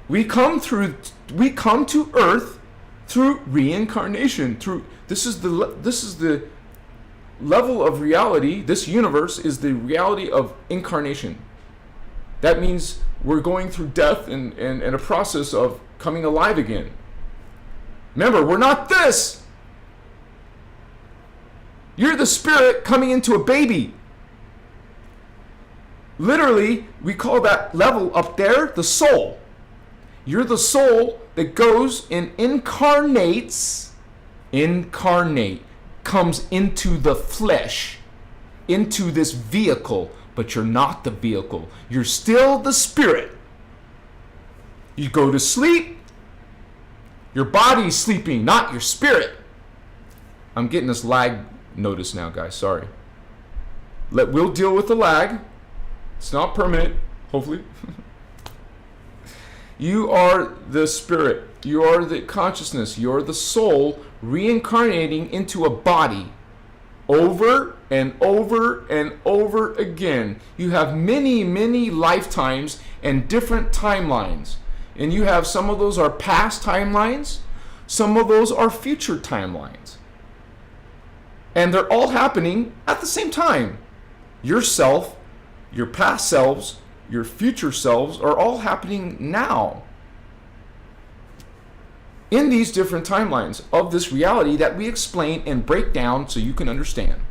We come to Earth through reincarnation. This is the level of reality. This universe is the reality of incarnation. That means we're going through death and a process of coming alive again. Remember, we're not this. You're the spirit coming into a baby. Literally, we call that level up there the soul. You're the soul that goes and incarnates, comes into the flesh, into this vehicle, but you're not the vehicle. You're still the spirit. You go to sleep, your body's sleeping, not your spirit. I'm getting this lag notice now, guys, sorry. We'll deal with the lag. It's not permanent, hopefully. You are the spirit. You are the consciousness. You are the soul reincarnating into a body over and over and over again. You have many, many lifetimes and different timelines. And you have some of those are past timelines. Some of those are future timelines. And they're all happening at the same time. Yourself, your past selves, your future selves are all happening now. In these different timelines of this reality that we explain and break down so you can understand.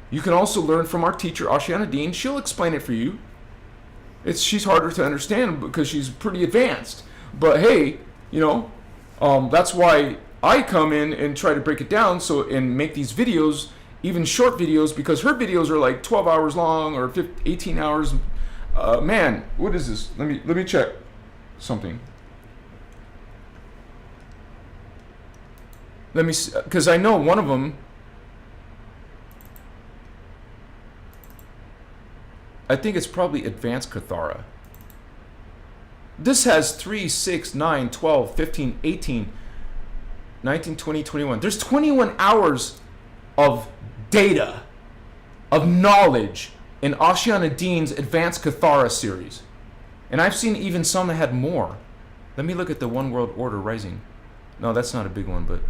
You can also learn from our teacher, Ashiana Dean. She'll explain it for you. She's harder to understand because she's pretty advanced. But hey, that's why I come in and try to break it down and make these videos, even short videos, because her videos are like 12 hours long or 18 hours. Man, what is this? Let me check something. Let me see, because I know one of them, I think it's probably Advanced Cathara. This has 3, 6, 9, 12, 15, 18, 19, 20, 21. There's 21 hours of data, of knowledge in Ashiana Dean's Advanced Cathara series. And I've seen even some that had more. Let me look at the One World Order Rising. No, that's not a big one, but...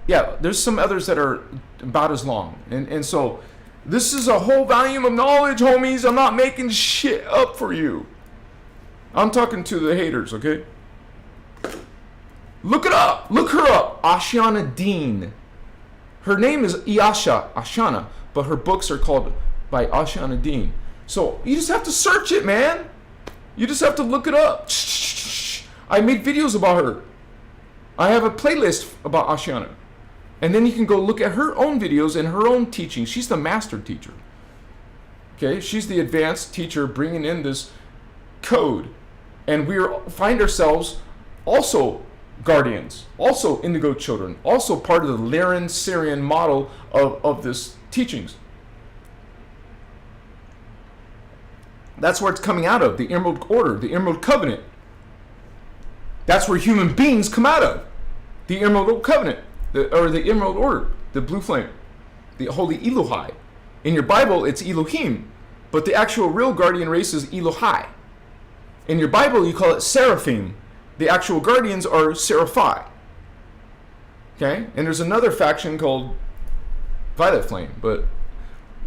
yeah, there's some others that are about as long. And so, this is a whole volume of knowledge, homies. I'm not making shit up for you. I'm talking to the haters, okay? Look it up. Look her up. Ashiana Dean. Her name is Ashana, but her books are called by Ashiana Dean. So, you just have to search it, man. You just have to look it up. I made videos about her. I have a playlist about Ashiana. And then you can go look at her own videos and her own teaching. She's the master teacher. Okay, she's the advanced teacher bringing in this code. And we find ourselves also guardians, also indigo children, also part of the Lyran Syrian model of this teachings. That's where it's coming out of, the Emerald Order, the Emerald Covenant. That's where human beings come out of, the Emerald Covenant. Or the Emerald Order, the Blue Flame, the Holy Elohai. In your Bible, it's Elohim, but the actual real guardian race is Elohai. In your Bible, you call it Seraphim. The actual guardians are Seraphi. Okay? And there's another faction called Violet Flame, but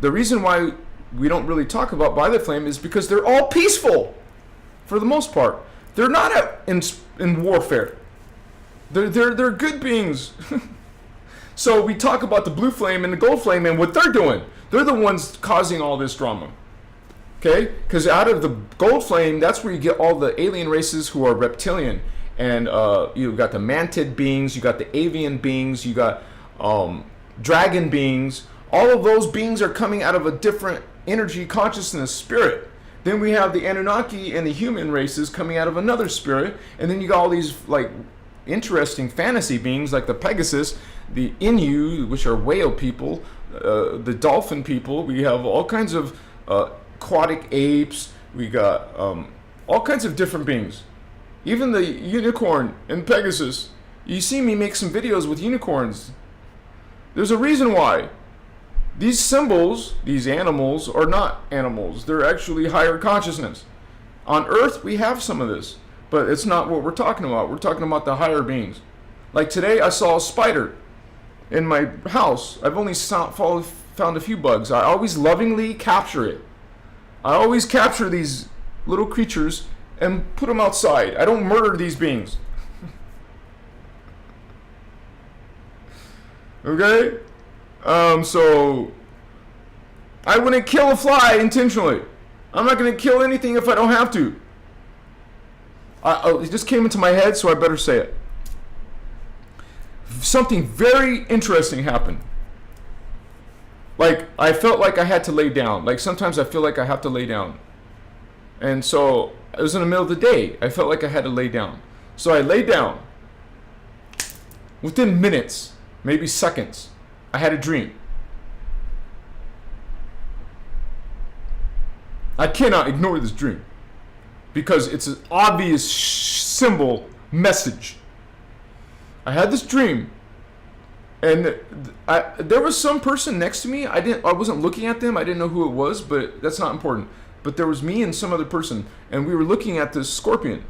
the reason why we don't really talk about Violet Flame is because they're all peaceful, for the most part. They're not in warfare. They're good beings. So we talk about the Blue Flame and the Gold Flame and what they're doing. They're the ones causing all this drama. Okay? Because out of the Gold Flame, that's where you get all the alien races who are reptilian. And you got the mantid beings, you got the avian beings, you got dragon beings. All of those beings are coming out of a different energy, consciousness, spirit. Then we have the Anunnaki and the human races coming out of another spirit. And then you got all these like interesting fantasy beings like the Pegasus, the Inu, which are whale people, the dolphin people. We have all kinds of aquatic apes. We got all kinds of different beings. Even the unicorn and Pegasus. You see me make some videos with unicorns. There's a reason why. These symbols, these animals, are not animals. They're actually higher consciousness. On Earth, we have some of this. But it's not what we're talking about. We're talking about the higher beings. Like today, I saw a spider in my house. I've only found a few bugs. I always lovingly capture it. I always capture these little creatures and put them outside. I don't murder these beings. Okay? So I wouldn't kill a fly intentionally. I'm not going to kill anything if I don't have to. It just came into my head, so I better say it. Something very interesting happened. Like, I felt like I had to lay down. Like, sometimes I feel like I have to lay down. And so, it was in the middle of the day. I felt like I had to lay down. So I laid down. Within minutes, maybe seconds, I had a dream. I cannot ignore this dream because it's an obvious symbol message. I had this dream, and there was some person next to me. I wasn't looking at them. I didn't know who it was, but that's not important. But there was me and some other person, and we were looking at this scorpion.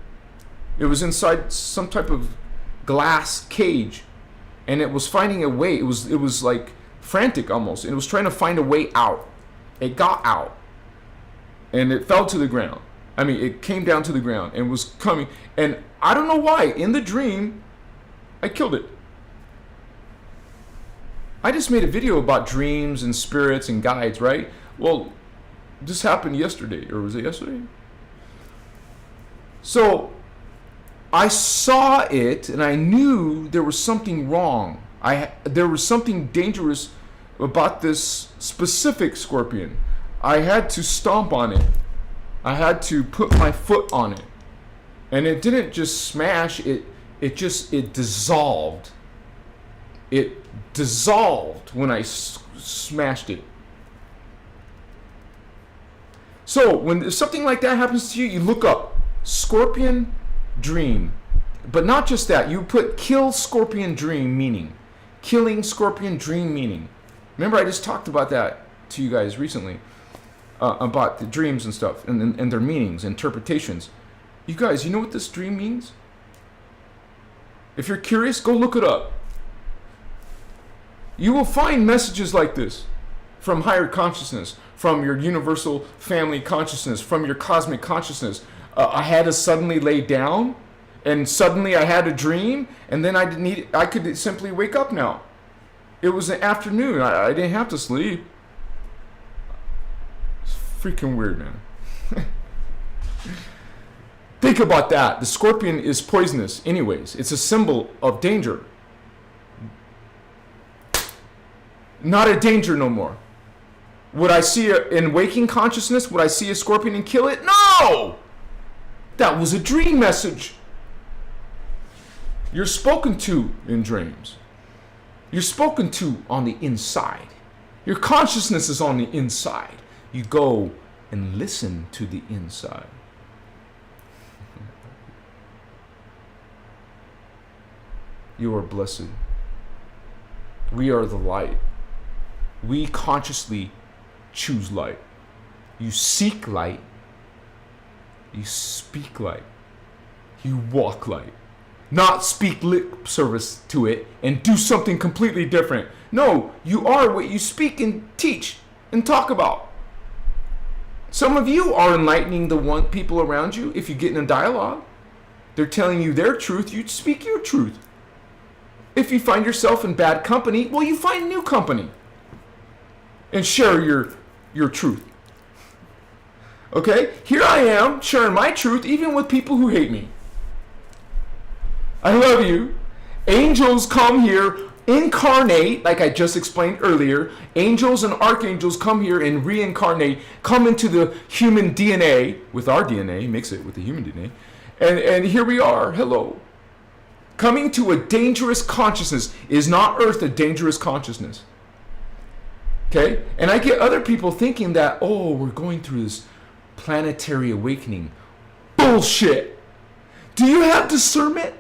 It was inside some type of glass cage, and it was finding a way. It was like frantic almost, and it was trying to find a way out. It got out. And it fell to the ground. I mean, it came down to the ground and was coming. And I don't know why. In the dream, I killed it. I just made a video about dreams and spirits and guides, right? Well, this happened yesterday. Or was it yesterday? So, I saw it and I knew there was something wrong. There was something dangerous about this specific scorpion. I had to stomp on it. I had to put my foot on it. And it didn't just smash, it dissolved. It dissolved when I smashed it. So when something like that happens to you, you look up scorpion dream. But not just that, you put kill scorpion dream meaning. Killing scorpion dream meaning. Remember I just talked about that to you guys recently. About the dreams and stuff and their meanings, interpretations. You guys, you know what this dream means? If you're curious, go look it up. You will find messages like this from higher consciousness, from your universal family consciousness, from your cosmic consciousness. I had to suddenly lay down, and suddenly I had a dream, and then I could simply wake up now. It was an afternoon. I didn't have to sleep. Freaking weird, man. Think about that. The scorpion is poisonous anyways. It's a symbol of danger. Not a danger no more. Would I see it in waking consciousness? Would I see a scorpion and kill it? No! That was a dream message. You're spoken to in dreams. You're spoken to on the inside. Your consciousness is on the inside. You go and listen to the inside. You are blessed. We are the light. We consciously choose light. You seek light. You speak light. You walk light. Not speak lip service to it and do something completely different. No, you are what you speak and teach and talk about. Some of you are enlightening the people around you. If you get in a dialogue, they're telling you their truth, you speak your truth. If you find yourself in bad company, well, you find new company and share your truth. Okay? Here I am sharing my truth even with people who hate me. I love you. Angels come here, incarnate, like I just explained earlier. Angels and archangels come here and reincarnate, come into the human DNA with our DNA, mix it with the human DNA. And here we are. Hello. Coming to a dangerous consciousness. Is not Earth a dangerous consciousness? Okay? And I get other people thinking that, oh, we're going through this planetary awakening. Bullshit. Do you have discernment?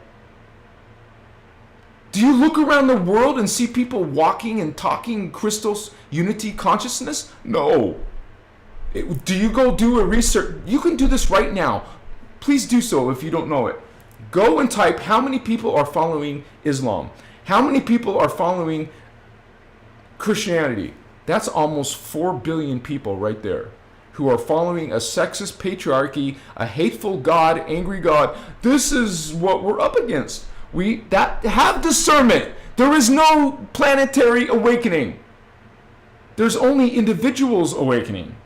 Do you look around the world and see people walking and talking Christos unity consciousness? No. Do you go do a research? You can do this right now. Please do so if you don't know it. Go and type how many people are following Islam. How many people are following Christianity? That's almost 4 billion people right there who are following a sexist patriarchy, a hateful God, angry God. This is what we're up against. We that have discernment. There is no planetary awakening. There's only individuals awakening.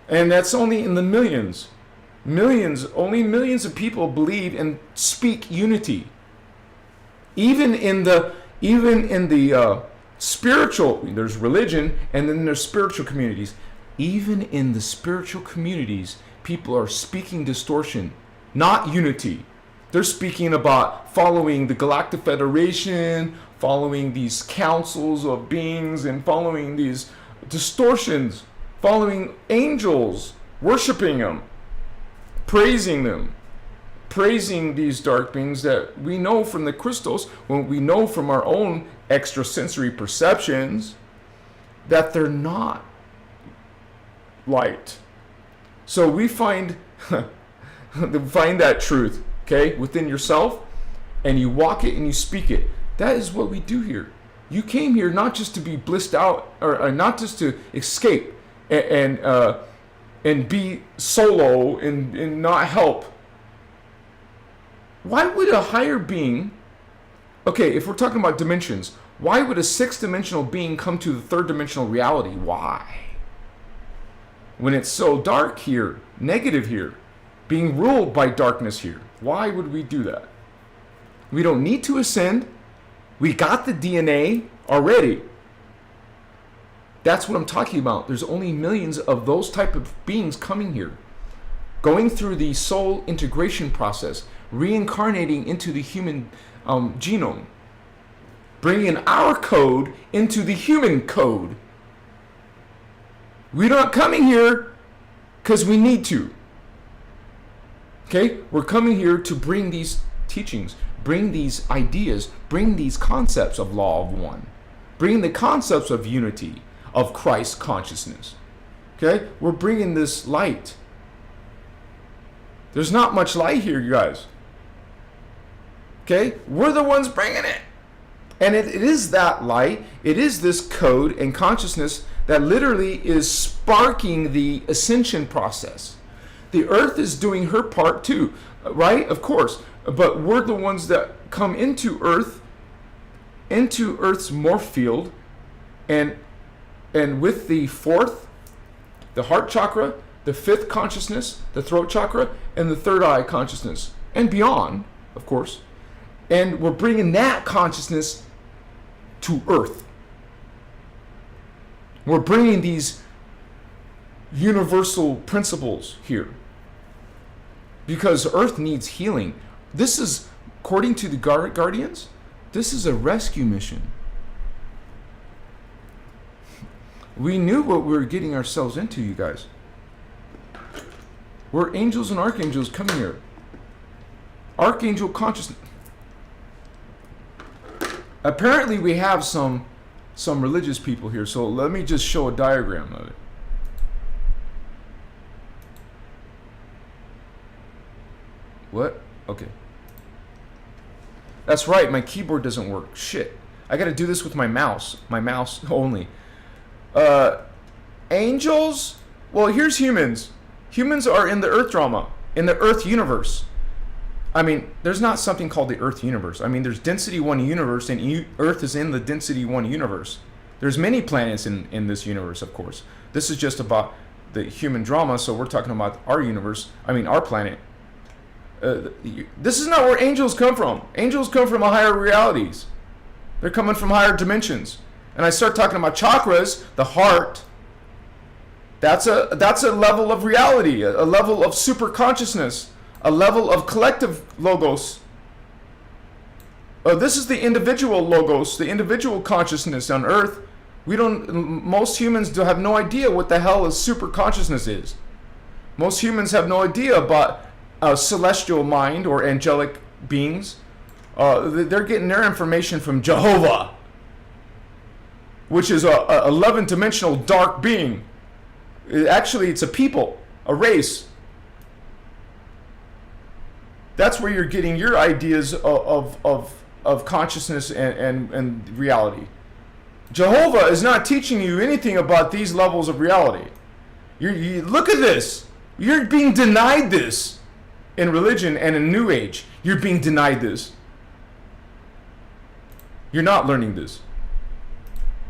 And that's only in the millions. Only millions of people believe and speak unity. Even in the spiritual, there's religion, and then there's spiritual communities. Even in the spiritual communities, people are speaking distortion, not unity. They're speaking about following the Galactic Federation, following these councils of beings, and following these distortions, following angels, worshiping them, praising them, praising these dark beings that we know from the Christos, when we know from our own extrasensory perceptions that they're not light. So we find that truth, okay, within yourself, and you walk it and you speak it. That is what we do here. You came here not just to be blissed out, or not just to escape and be solo and not help. Why would a higher being, okay, if we're talking about dimensions, why would a sixth dimensional being come to the third dimensional reality? Why? When it's so dark here, negative here, being ruled by darkness here. Why would we do that? We don't need to ascend. We got the DNA already. That's what I'm talking about. There's only millions of those type of beings coming here, going through the soul integration process, reincarnating into the human genome, bringing our code into the human code. We're not coming here because we need to. Okay? We're coming here to bring these teachings, bring these ideas, bring these concepts of law of one, bring the concepts of unity, of Christ consciousness. Okay? We're bringing this light. There's not much light here, you guys. Okay? We're the ones bringing it. And it is that light, it is this code and consciousness that literally is sparking the ascension process. The earth is doing her part too, right? Of course. But we're the ones that come into Earth's morph field, and with the fourth, the heart chakra, the fifth consciousness, the throat chakra, and the third eye consciousness, and beyond, of course. And we're bringing that consciousness to Earth. We're bringing these universal principles here because Earth needs healing. This is, according to the Guardians, this is a rescue mission. We knew what we were getting ourselves into, you guys. We're angels and archangels coming here. Archangel consciousness. Apparently we have some religious people here, so let me just show a diagram of it. What? Okay. That's right, my keyboard doesn't work. Shit. I gotta do this with my mouse. My mouse only. Angels? Well, here's humans. Humans are in the Earth drama, in the Earth universe. I mean, there's not something called the Earth universe. I mean, there's density 1 universe, and Earth is in the density 1 universe. There's many planets in this universe, of course. This is just about the human drama, so we're talking about our universe. I mean, our planet. This is not where angels come from. Angels come from higher realities. They're coming from higher dimensions. And I start talking about chakras, the heart. That's a level of reality, a level of super consciousness, a level of collective logos. This is the individual logos, the individual consciousness on Earth. Most humans have no idea what the hell a super consciousness is. Most humans have no idea about a celestial mind or angelic beings. They're getting their information from Jehovah, which is a 11-dimensional dark being. Actually, it's a people, a race. That's where you're getting your ideas of consciousness and reality. Jehovah is not teaching you anything about these levels of reality. You look at this. You're being denied this in religion and in New Age. You're being denied this. You're not learning this.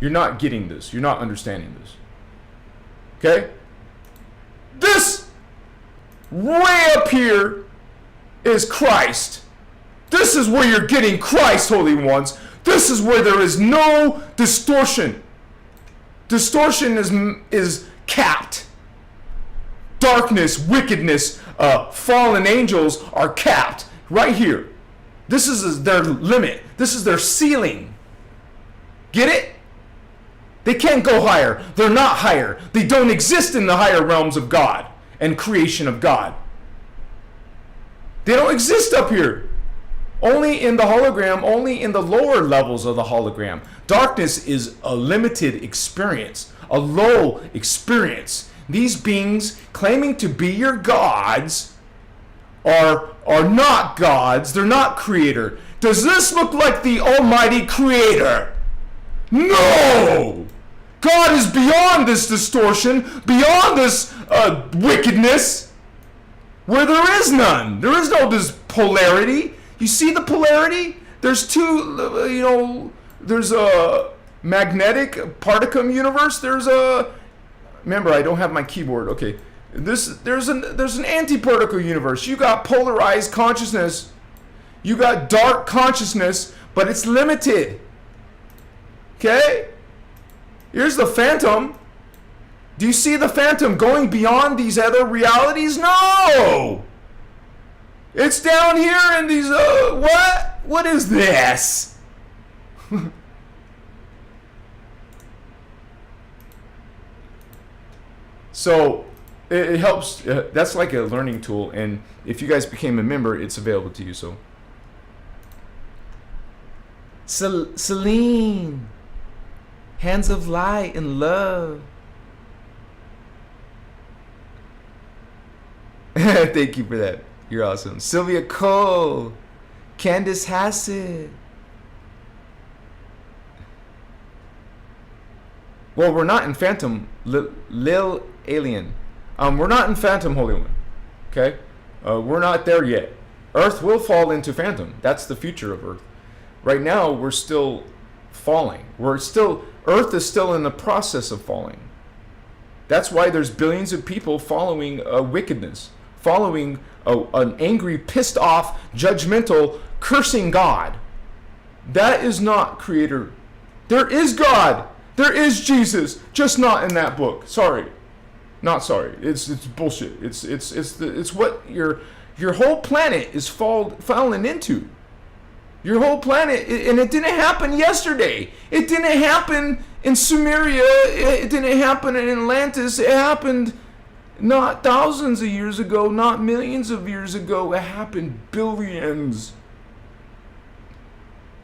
You're not getting this. You're not understanding this. Okay? This way up here is Christ. This is where you're getting Christ, holy ones. This is where there is no distortion. Distortion is capped. Darkness, wickedness, fallen angels are capped right here. This is their limit. This is their ceiling. Get it? They can't go higher. They're not higher. They don't exist in the higher realms of God and creation of God. They don't exist up here. Only in the hologram, only in the lower levels of the hologram. Darkness is a limited experience, a low experience. These beings claiming to be your gods are not gods. They're not creator. Does this look like the Almighty Creator? No! God is beyond this distortion, beyond this wickedness, where there is none. There is no this polarity. You see the polarity? There's two, there's a magnetic particum universe. There's a, remember, I don't have my keyboard. Okay, there's an antiparticle universe. You got polarized consciousness. You got dark consciousness, but it's limited. Okay? Here's the phantom. Do you see the phantom going beyond these other realities? No! It's down here in these, what? What is this? So, it helps, that's like a learning tool, and if you guys became a member, it's available to you, so. Celine, hands of light and love. Thank you for that. You're awesome. Sylvia Cole, Candace Hassett. Well, we're not in Phantom, Lil Alien. We're not in Phantom, Holy One. Okay? We're not there yet. Earth will fall into Phantom. That's the future of Earth. Right now, we're still falling. Earth is still in the process of falling. That's why there's billions of people following wickedness, following an angry, pissed off, judgmental, cursing God. That is not Creator. There is God. There is Jesus, just not in that book. Sorry. Not sorry. It's bullshit. It's what your whole planet is fallen into. Your whole planet, and it didn't happen yesterday. It didn't happen in Sumeria. It didn't happen in Atlantis. It happened not thousands of years ago, not millions of years ago. It happened billions.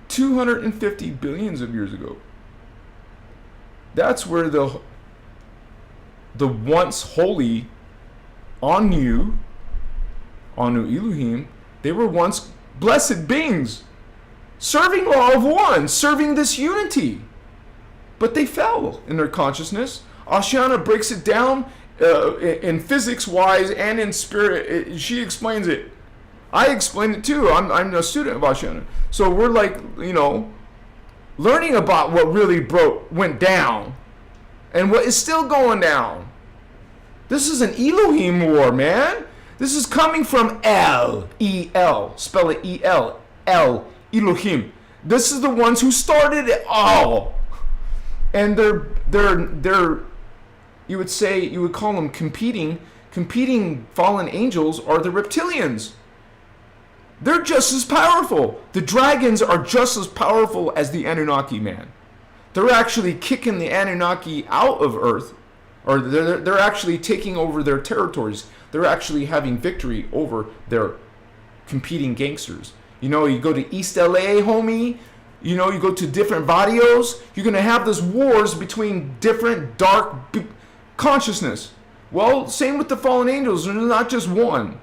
250 billions of years ago. That's where the once holy Anu Elohim, they were once blessed beings, serving Law of One, serving this unity. But they fell in their consciousness. Ashiana breaks it down in physics-wise and in spirit. She explains it. I explain it too. I'm a student of Ashiana. So we're like, learning about what really went down and what is still going down. This is an Elohim war, man. This is coming from El, E-L, spell it E-L, El, Elohim. This is the ones who started it all. And they're you would call them competing fallen angels are the reptilians. They're just as powerful. The dragons are just as powerful as the Anunnaki, man. They're actually kicking the Anunnaki out of Earth, or they're actually taking over their territories. They're actually having victory over their competing gangsters. You go to East LA, homie. You go to different barrios. You're going to have these wars between different dark consciousness. Well, same with the fallen angels. There's not just one.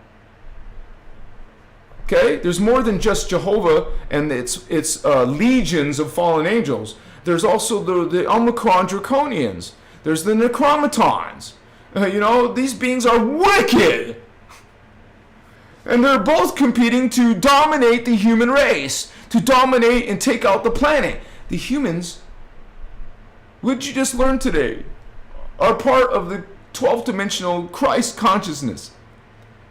Okay? There's more than just Jehovah and its legions of fallen angels. There's also the Omicron Draconians. There's the Necromatons. These beings are wicked. And they're both competing to dominate the human race, to dominate and take out the planet. The humans, what you just learned today, are part of 12th dimensional Christ consciousness.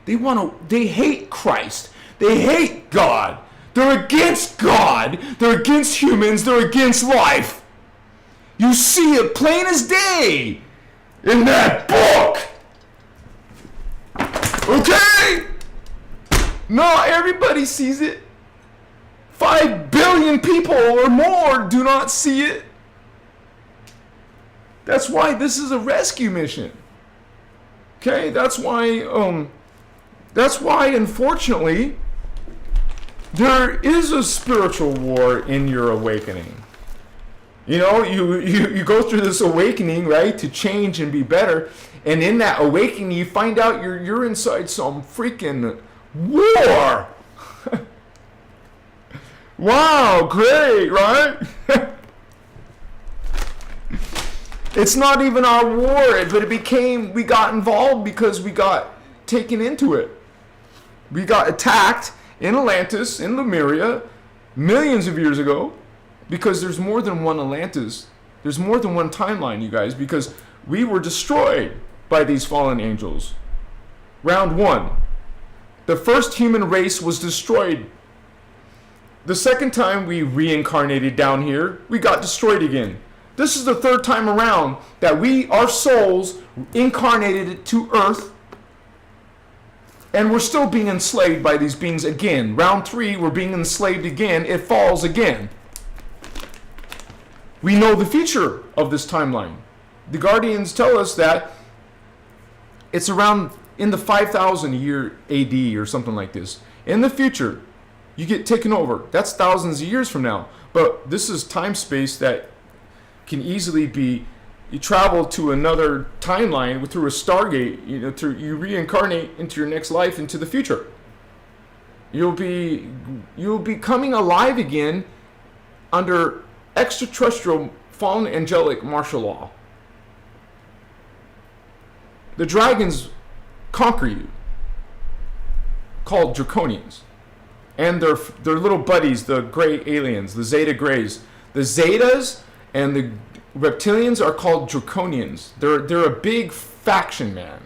They hate Christ. They hate God. They're against God. They're against humans. They're against life. You see it plain as day in that book. Okay? Not everybody sees it. 5 billion people or more do not see it. That's why this is a rescue mission. Okay? That's why, unfortunately, there is a spiritual war in your awakening. You know, you go through this awakening, right, to change and be better. And in that awakening, you find out you're inside some freaking war. Wow, great, right? It's not even our war, but we got involved because we got taken into it. We got attacked in Atlantis, in Lemuria, millions of years ago, because there's more than one Atlantis. There's more than one timeline, you guys, because we were destroyed by these fallen angels. Round 1. The first human race was destroyed. The second time we reincarnated down here, we got destroyed again. This is the third time around that our souls incarnated to Earth, and we're still being enslaved by these beings again. Round 3, we're being enslaved again. It falls again. We know the future of this timeline. The Guardians tell us that it's around in the 5,000 year AD or something like this. In the future, you get taken over. That's thousands of years from now. But this is time space that can easily be, you travel to another timeline through a Stargate, you reincarnate into your next life into the future. You'll be coming alive again under extraterrestrial fallen angelic martial law. The dragons conquer you, called draconians, and their little buddies, the gray aliens, the Zeta Greys. The Zetas and the reptilians are called draconians. They're a big faction, man.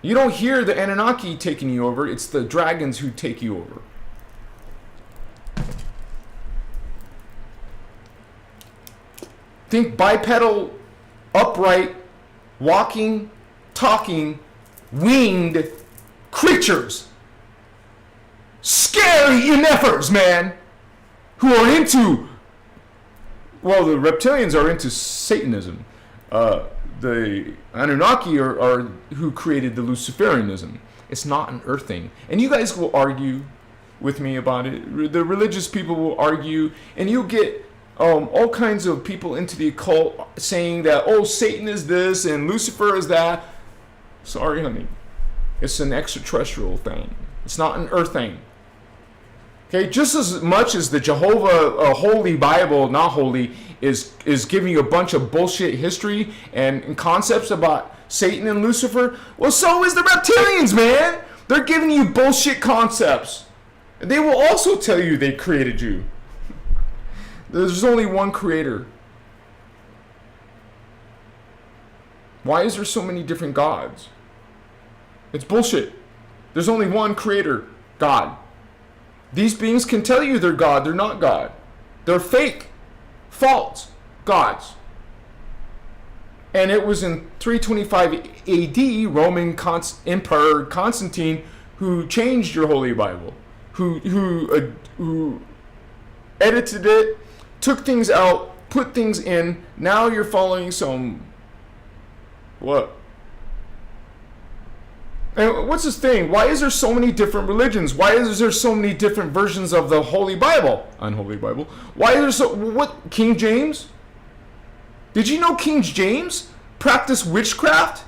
You don't hear the Anunnaki taking you over. It's the dragons who take you over. Think bipedal, upright, walking, talking, winged creatures. Scary MFers, man. Who are into, well, the reptilians are into Satanism. The Anunnaki are who created the Luciferianism. It's not an earth thing. And you guys will argue with me about it. The religious people will argue, and you'll get all kinds of people into the occult saying that, oh, Satan is this and Lucifer is that. Sorry, honey. It's an extraterrestrial thing. It's not an earth thing. Okay, just as much as the Jehovah Holy Bible, not holy, is giving you a bunch of bullshit history and concepts about Satan and Lucifer, well, so is the reptilians, man. They're giving you bullshit concepts. They will also tell you they created you. There's only one creator. Why is there so many different gods? It's bullshit. There's only one creator, God. These beings can tell you they're God. They're not God. They're fake, false gods. And it was in 325 AD, Roman Emperor Constantine, who changed your Holy Bible, who edited it, took things out, put things in. Now you're following some, what? And what's this thing? Why is there so many different religions? Why is there so many different versions of the Holy Bible? Unholy Bible. Why is there so, what, King James? Did you know King James practiced witchcraft?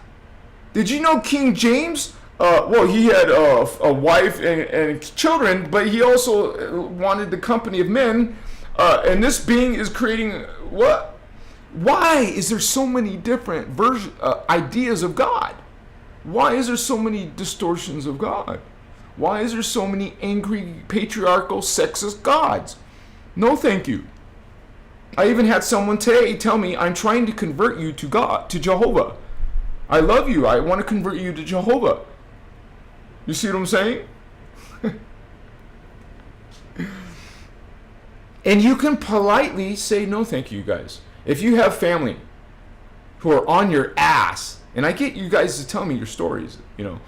Did you know King James, well, he had a wife and children, but he also wanted the company of men. And this being is creating what? Why is there so many different ideas of God? Why is there so many distortions of God? Why is there so many angry, patriarchal, sexist gods? No, thank you. I even had someone today tell me, I'm trying to convert you to God, to Jehovah. I love you. I want to convert you to Jehovah. You see what I'm saying? And you can politely say, no, thank you, guys. If you have family who are on your ass, and I get you guys to tell me your stories, you know,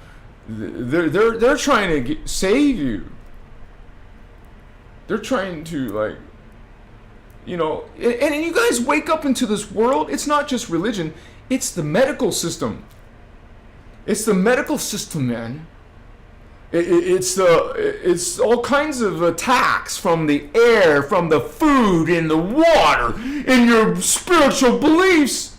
they're trying to save you. They're trying to, like, you know, and you guys wake up into this world. It's not just religion. It's the medical system. It's the medical system, man. It's all kinds of attacks from the air, from the food, and the water, and your spiritual beliefs.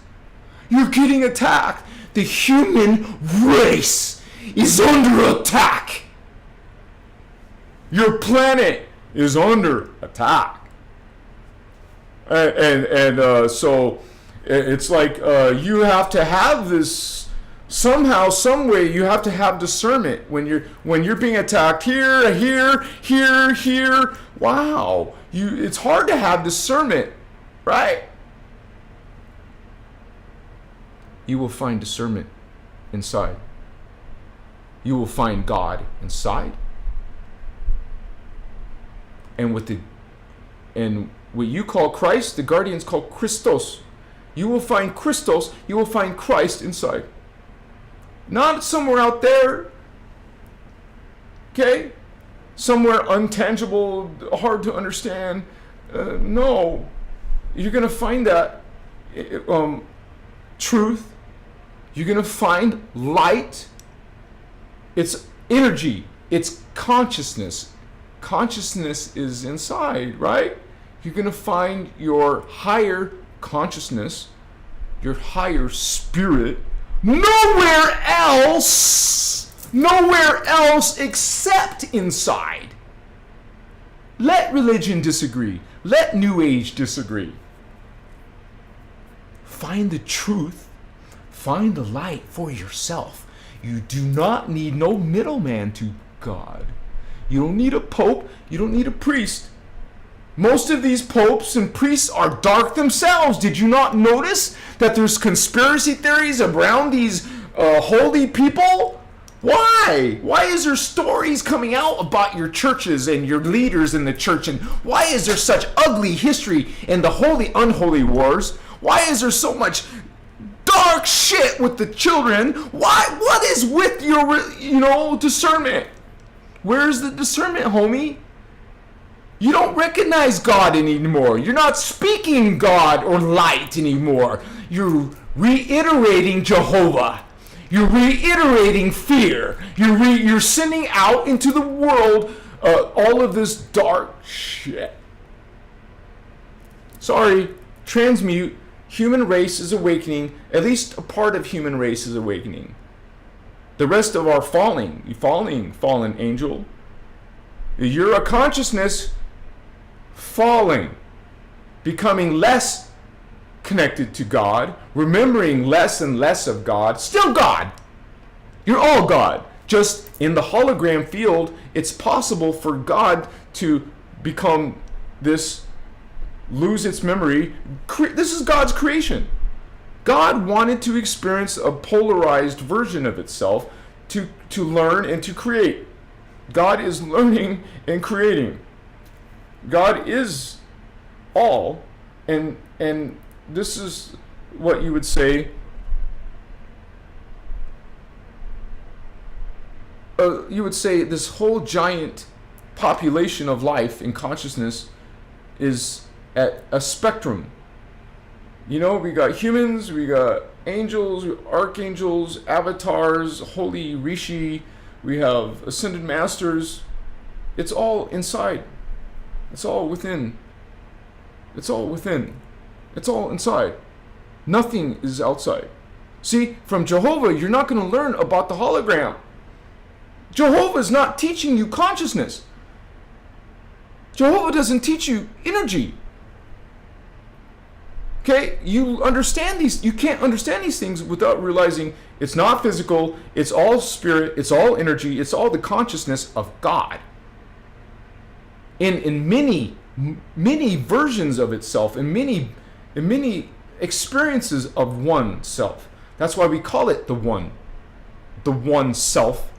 You're getting attacked. The human race is under attack. Your planet is under attack. So it's like you have to have this. Somehow, some way, you have to have discernment when you're being attacked here. Wow, it's hard to have discernment, right? You will find discernment inside. You will find God inside, and what you call Christ, the guardians call Christos. You will find Christos. You will find Christ inside. Not somewhere out there, okay? Somewhere untangible, hard to understand. No, you're going to find that truth. You're going to find light. It's energy. It's consciousness. Consciousness is inside, right? You're going to find your higher consciousness, your higher spirit, nowhere else except inside. Let religion disagree. Let New Age disagree. Find the truth. Find the light for yourself. You do not need no middleman to God. You don't need a pope. You don't need a priest. Most of these popes and priests are dark themselves. Did you not notice that there's conspiracy theories around these holy people? Why? Why is there stories coming out about your churches and your leaders in the church? And why is there such ugly history in the holy, unholy wars? Why is there so much dark shit with the children? Why? What is with your, discernment? Where's the discernment, homie? You don't recognize God anymore. You're not speaking God or light anymore. You're reiterating Jehovah. You're reiterating fear. You're sending out into the world all of this dark shit. Sorry, transmute. Human race is awakening. At least a part of human race is awakening. The rest of our fallen angel. You're a consciousness falling, becoming less connected to God, remembering less and less of God. Still God. You're all God. Just in the hologram field, it's possible for God to become this, lose its memory. This is God's creation. God wanted to experience a polarized version of itself to learn and to create. God is learning and creating. God is all, and this is what you would say. You would say this whole giant population of life and consciousness is at a spectrum. We got humans, we got angels, archangels, avatars, holy rishi, we have ascended masters. It's all inside. It's all within. It's all within. It's all inside. Nothing is outside. See, from Jehovah, you're not going to learn about the hologram. Jehovah is not teaching you consciousness. Jehovah doesn't teach you energy. Okay, you understand these. You can't understand these things without realizing it's not physical. It's all spirit. It's all energy. It's all the consciousness of God. In many versions of itself, in many experiences of oneself. That's why we call it the one. The one self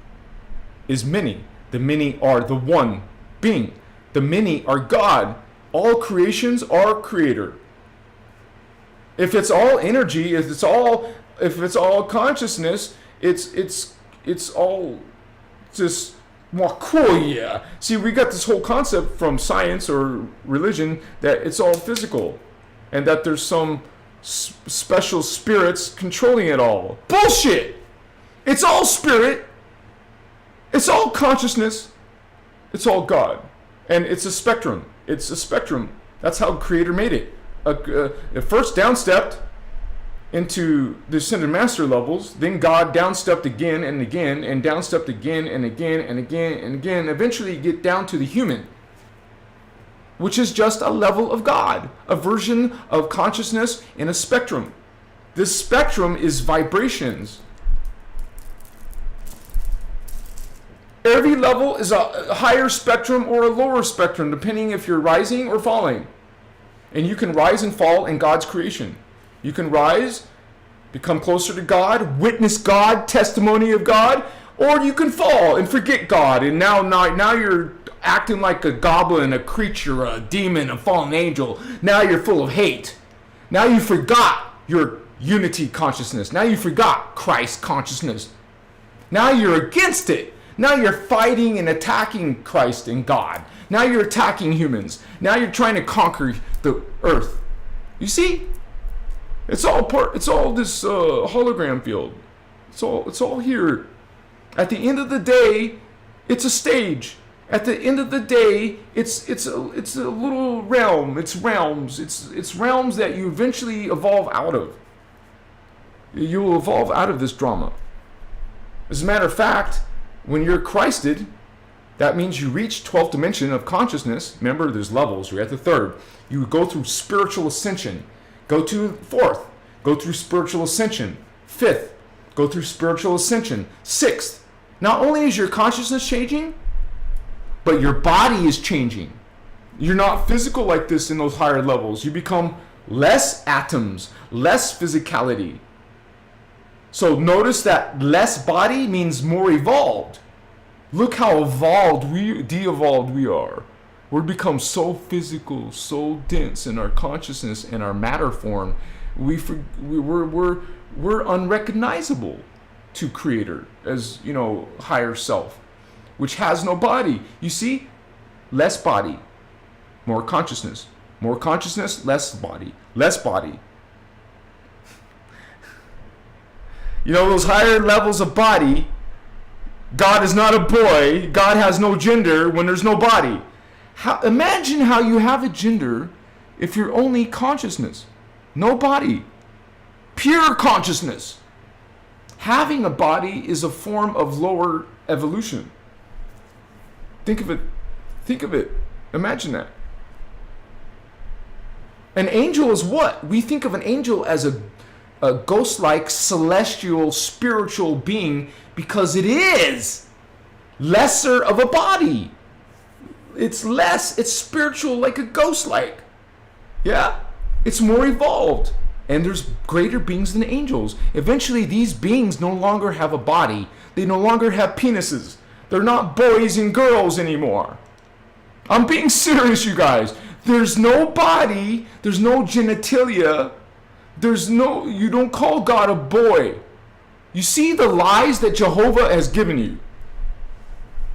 is many. The many are the one being. The many are God. All creations are creator. If it's all energy, if it's all consciousness, it's all just makuya. See, we got this whole concept from science or religion that it's all physical, and that there's some special spirits controlling it all. Bullshit! It's all spirit. It's all consciousness. It's all God. And it's a spectrum. It's a spectrum. That's how Creator made it. It first downstepped into the ascended master levels. Then God downstepped again and again, and downstepped again and again and again and again. Eventually you get down to the human, which is just a level of God, a version of consciousness in a spectrum. This spectrum is vibrations. Every level is a higher spectrum or a lower spectrum, depending if you're rising or falling. And you can rise and fall in God's creation. You can rise, become closer to God, witness God, testimony of God, or you can fall and forget God. And now you're acting like a goblin, a creature, a demon, a fallen angel. Now you're full of hate. Now you forgot your unity consciousness. Now you forgot Christ consciousness. Now you're against it. Now you're fighting and attacking Christ and God. Now you're attacking humans. Now you're trying to conquer the earth. You see? It's all this hologram field. It's all here. At the end of the day, it's a stage. At the end of the day, it's a little realm. It's realms. It's realms that you eventually evolve out of. You will evolve out of this drama. As a matter of fact, when you're Christed, that means you reach 12th dimension of consciousness. Remember, there's levels. You're at the 3rd. You go through spiritual ascension. Go to 4th. Go through spiritual ascension. 5th. Go through spiritual ascension. 6th. Not only is your consciousness changing, but your body is changing. You're not physical like this in those higher levels. You become less atoms, less physicality. So notice that less body means more evolved. Look how de-evolved we are. We're become so physical, so dense in our consciousness and our matter form. We're unrecognizable to Creator as, higher self, which has no body. You see, less body, more consciousness, less body, less body. Those higher levels of body, God is not a boy, God has no gender when there's no body. Imagine how you have a gender if you're only consciousness, no body, pure consciousness. Having a body is a form of lower evolution. Think of it. Imagine that. An angel is what? We think of an angel as a ghost-like, celestial, spiritual being because it is lesser of a body. It's spiritual, like a ghost-like. Yeah? It's more evolved. And there's greater beings than angels. Eventually, these beings no longer have a body. They no longer have penises. They're not boys and girls anymore. I'm being serious, you guys. There's no body. There's no genitalia. You don't call God a boy. You see the lies that Jehovah has given you.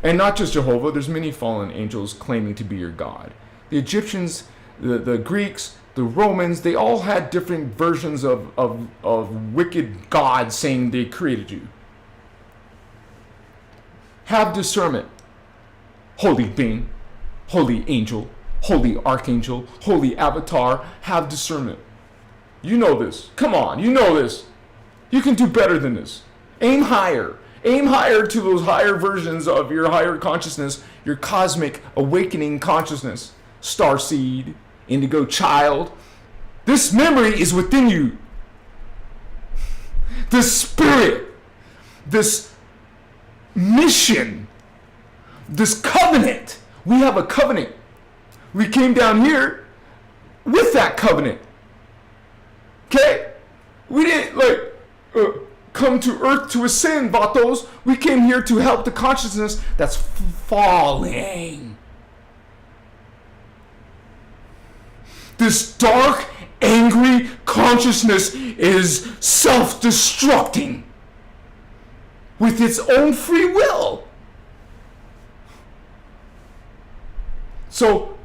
And not just Jehovah, there's many fallen angels claiming to be your God. The Egyptians, the Greeks, the Romans, they all had different versions of wicked gods saying they created you. Have discernment. Holy being, holy angel, holy archangel, holy avatar, have discernment. You know this. Come on, you know this. You can do better than this. Aim higher. Aim higher to those higher versions of your higher consciousness, your cosmic awakening consciousness. Starseed, indigo child. This memory is within you. This spirit, this mission, this covenant. We have a covenant. We came down here with that covenant. Okay? We didn't come to Earth to ascend, Vatos. We came here to help the consciousness that's falling. This dark, angry consciousness is self-destructing with its own free will. So,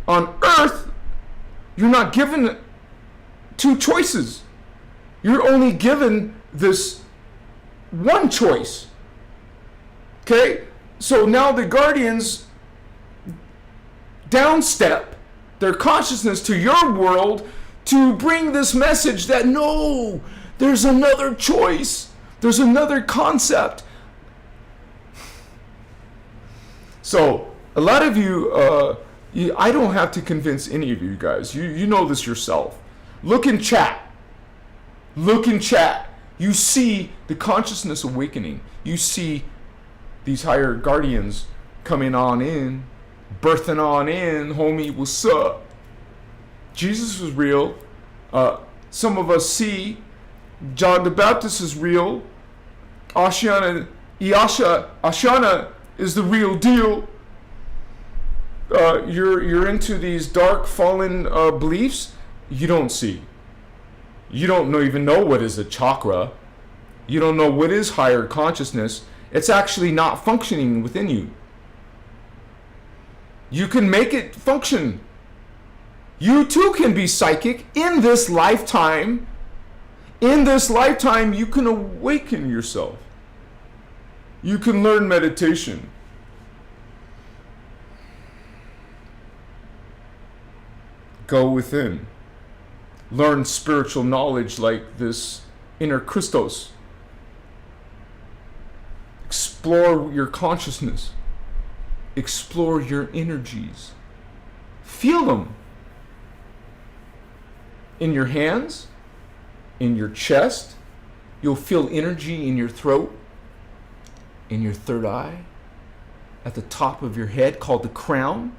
on Earth, you're not given two choices. You're only given this one choice. Okay? So now the Guardians downstep their consciousness to your world to bring this message that no, there's another choice. There's another concept. So, a lot of you, I don't have to convince any of you guys. You know this yourself. Look in chat. Look in chat. You see the consciousness awakening. You see these higher guardians coming on in, birthing on in. Homie, what's up? Jesus is real. Some of us see John the Baptist is real. Ashana is the real deal. You're into these dark fallen beliefs. You don't see. You don't even know what is a chakra. You don't know what is higher consciousness. It's actually not functioning within you. You can make it function. You too can be psychic in this lifetime. In this lifetime, you can awaken yourself. You can learn meditation. Go within. Learn spiritual knowledge like this innerchristos. Explore your consciousness. Explore your energies. Feel them. In your hands, in your chest. You'll feel energy in your throat, in your third eye, at the top of your head called the crown.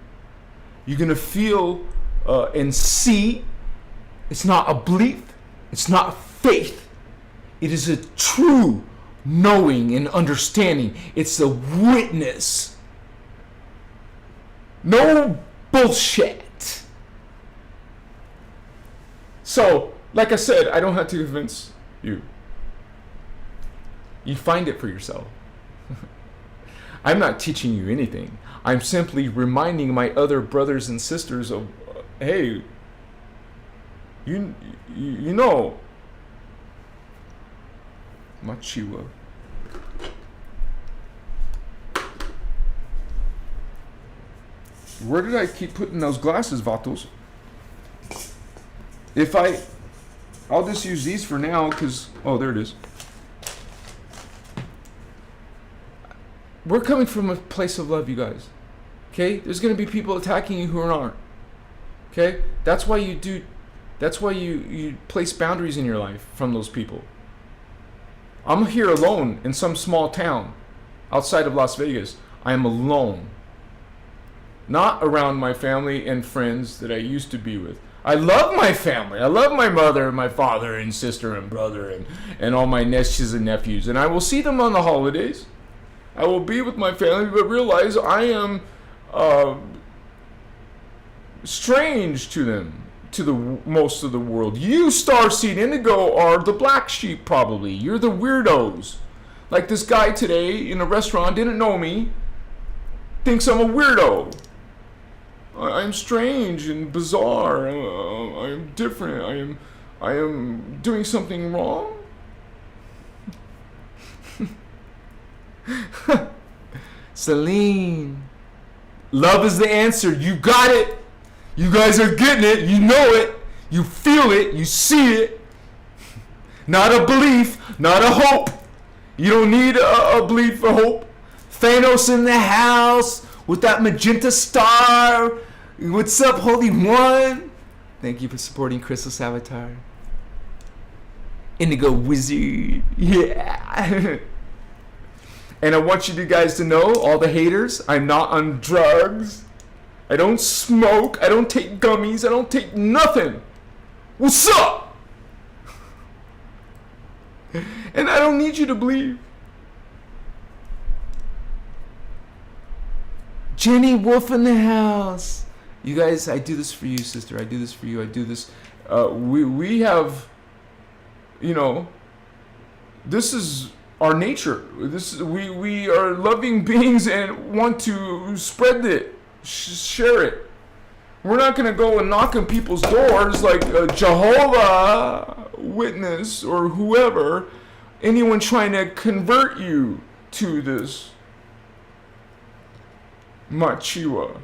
You're going to feel and see. It's not a belief. It's not faith. It is a true knowing and understanding. It's a witness. No bullshit. So, like I said, I don't have to convince you. You find it for yourself. I'm not teaching you anything. I'm simply reminding my other brothers and sisters of, hey, you know, Machiwa. Where did I keep putting those glasses, Vatos? I'll just use these for now because, oh, there it is. We're coming from a place of love, you guys. Okay? There's going to be people attacking you who aren't. Okay? That's why you place boundaries in your life from those people. I'm here alone in some small town outside of Las Vegas. I am alone. Not around my family and friends that I used to be with. I love my family. I love my mother and my father and sister and brother and all my nieces and nephews. And I will see them on the holidays. I will be with my family, but realize I am strange to them, to the most of the world. You, Starseed Indigo, are the black sheep probably. You're the weirdos. Like this guy today in a restaurant didn't know me, thinks I'm a weirdo. I'm strange and bizarre. I'm different. I am doing something wrong. Celine, love is the answer. You got it. You guys are getting it. You know it. You feel it. You see it. Not a belief. Not a hope. You don't need a belief or hope. Thanos in the house with that magenta star. What's up, Holy One? Thank you for supporting Christos Avatar. Indigo Wizard. Yeah. And I want you guys to know, all the haters, I'm not on drugs. I don't smoke. I don't take gummies. I don't take nothing. What's up? And I don't need you to believe. Jenny Wolf in the house. You guys, I do this for you, sister. I do this for you. I do this. We have, this is our nature. We are loving beings and want to spread it, share it. We're not going to go and knock on people's doors like a Jehovah Witness or whoever, anyone trying to convert you to this Machiwa.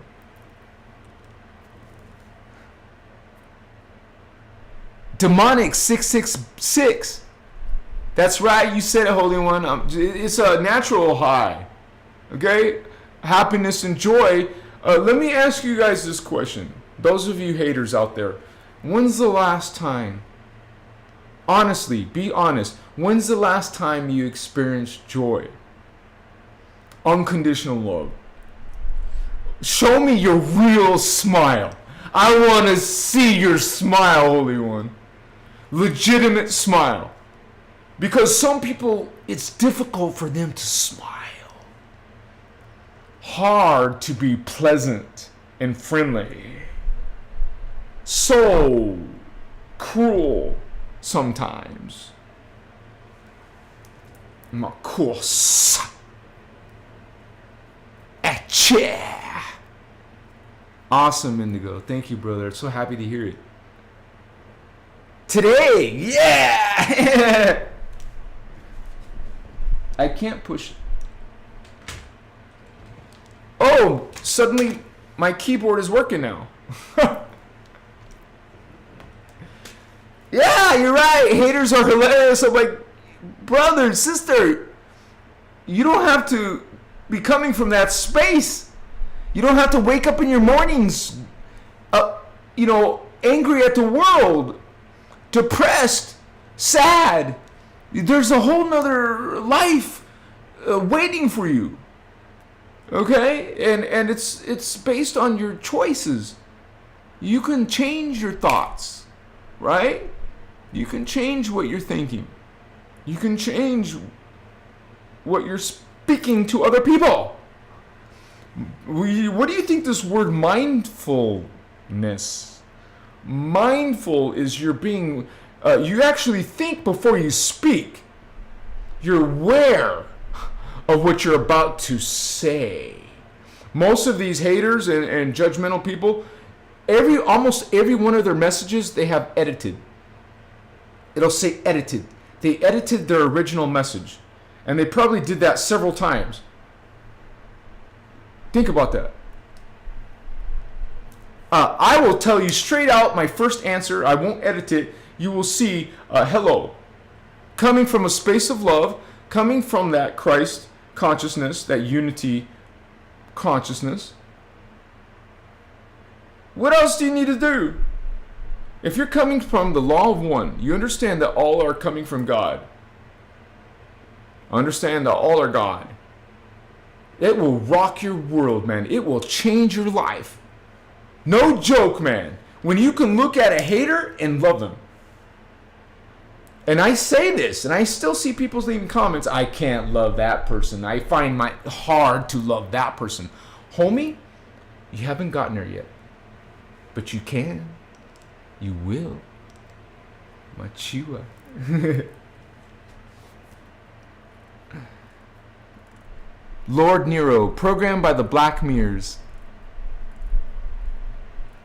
Demonic 666. That's right, you said it, Holy One. It's a natural high. Okay? Happiness and joy. Let me ask you guys this question. Those of you haters out there, when's the last time, honestly, be honest, when's the last time you experienced joy? Unconditional love. Show me your real smile. I want to see your smile, Holy One. Legitimate smile. Because some people, it's difficult for them to smile. Hard to be pleasant and friendly. So cruel sometimes. Makos. Atcha. Awesome, Indigo. Thank you, brother. So happy to hear it. Today, yeah! I can't push. Oh, suddenly my keyboard is working now. Yeah, you're right. Haters are hilarious. I'm like, brother, sister, you don't have to be coming from that space. You don't have to wake up in your mornings, angry at the world, depressed, sad. There's a whole nother life waiting for you. Okay? And it's based on your choices. You can change your thoughts, right? You can change what you're thinking. You can change what you're speaking to other people. What do you think this word mindfulness? Mindful is you're being, you actually think before you speak. You're aware of what you're about to say. Most of these haters and judgmental people, almost every one of their messages they have edited. It'll say edited. They edited their original message. And they probably did that several times. Think about that. I will tell you straight out my first answer. I won't edit it. You will see, hello. Coming from a space of love, coming from that Christ consciousness, that unity consciousness. What else do you need to do? If you're coming from the law of one, you understand that all are coming from God. Understand that all are God. It will rock your world, man. It will change your life. No joke, man. When you can look at a hater and love them. And I say this, and I still see people leaving comments, I can't love that person. I find it hard to love that person. Homie, you haven't gotten there yet. But you can. You will. Machiwa. Lord Nero, programmed by the Black Mirrors.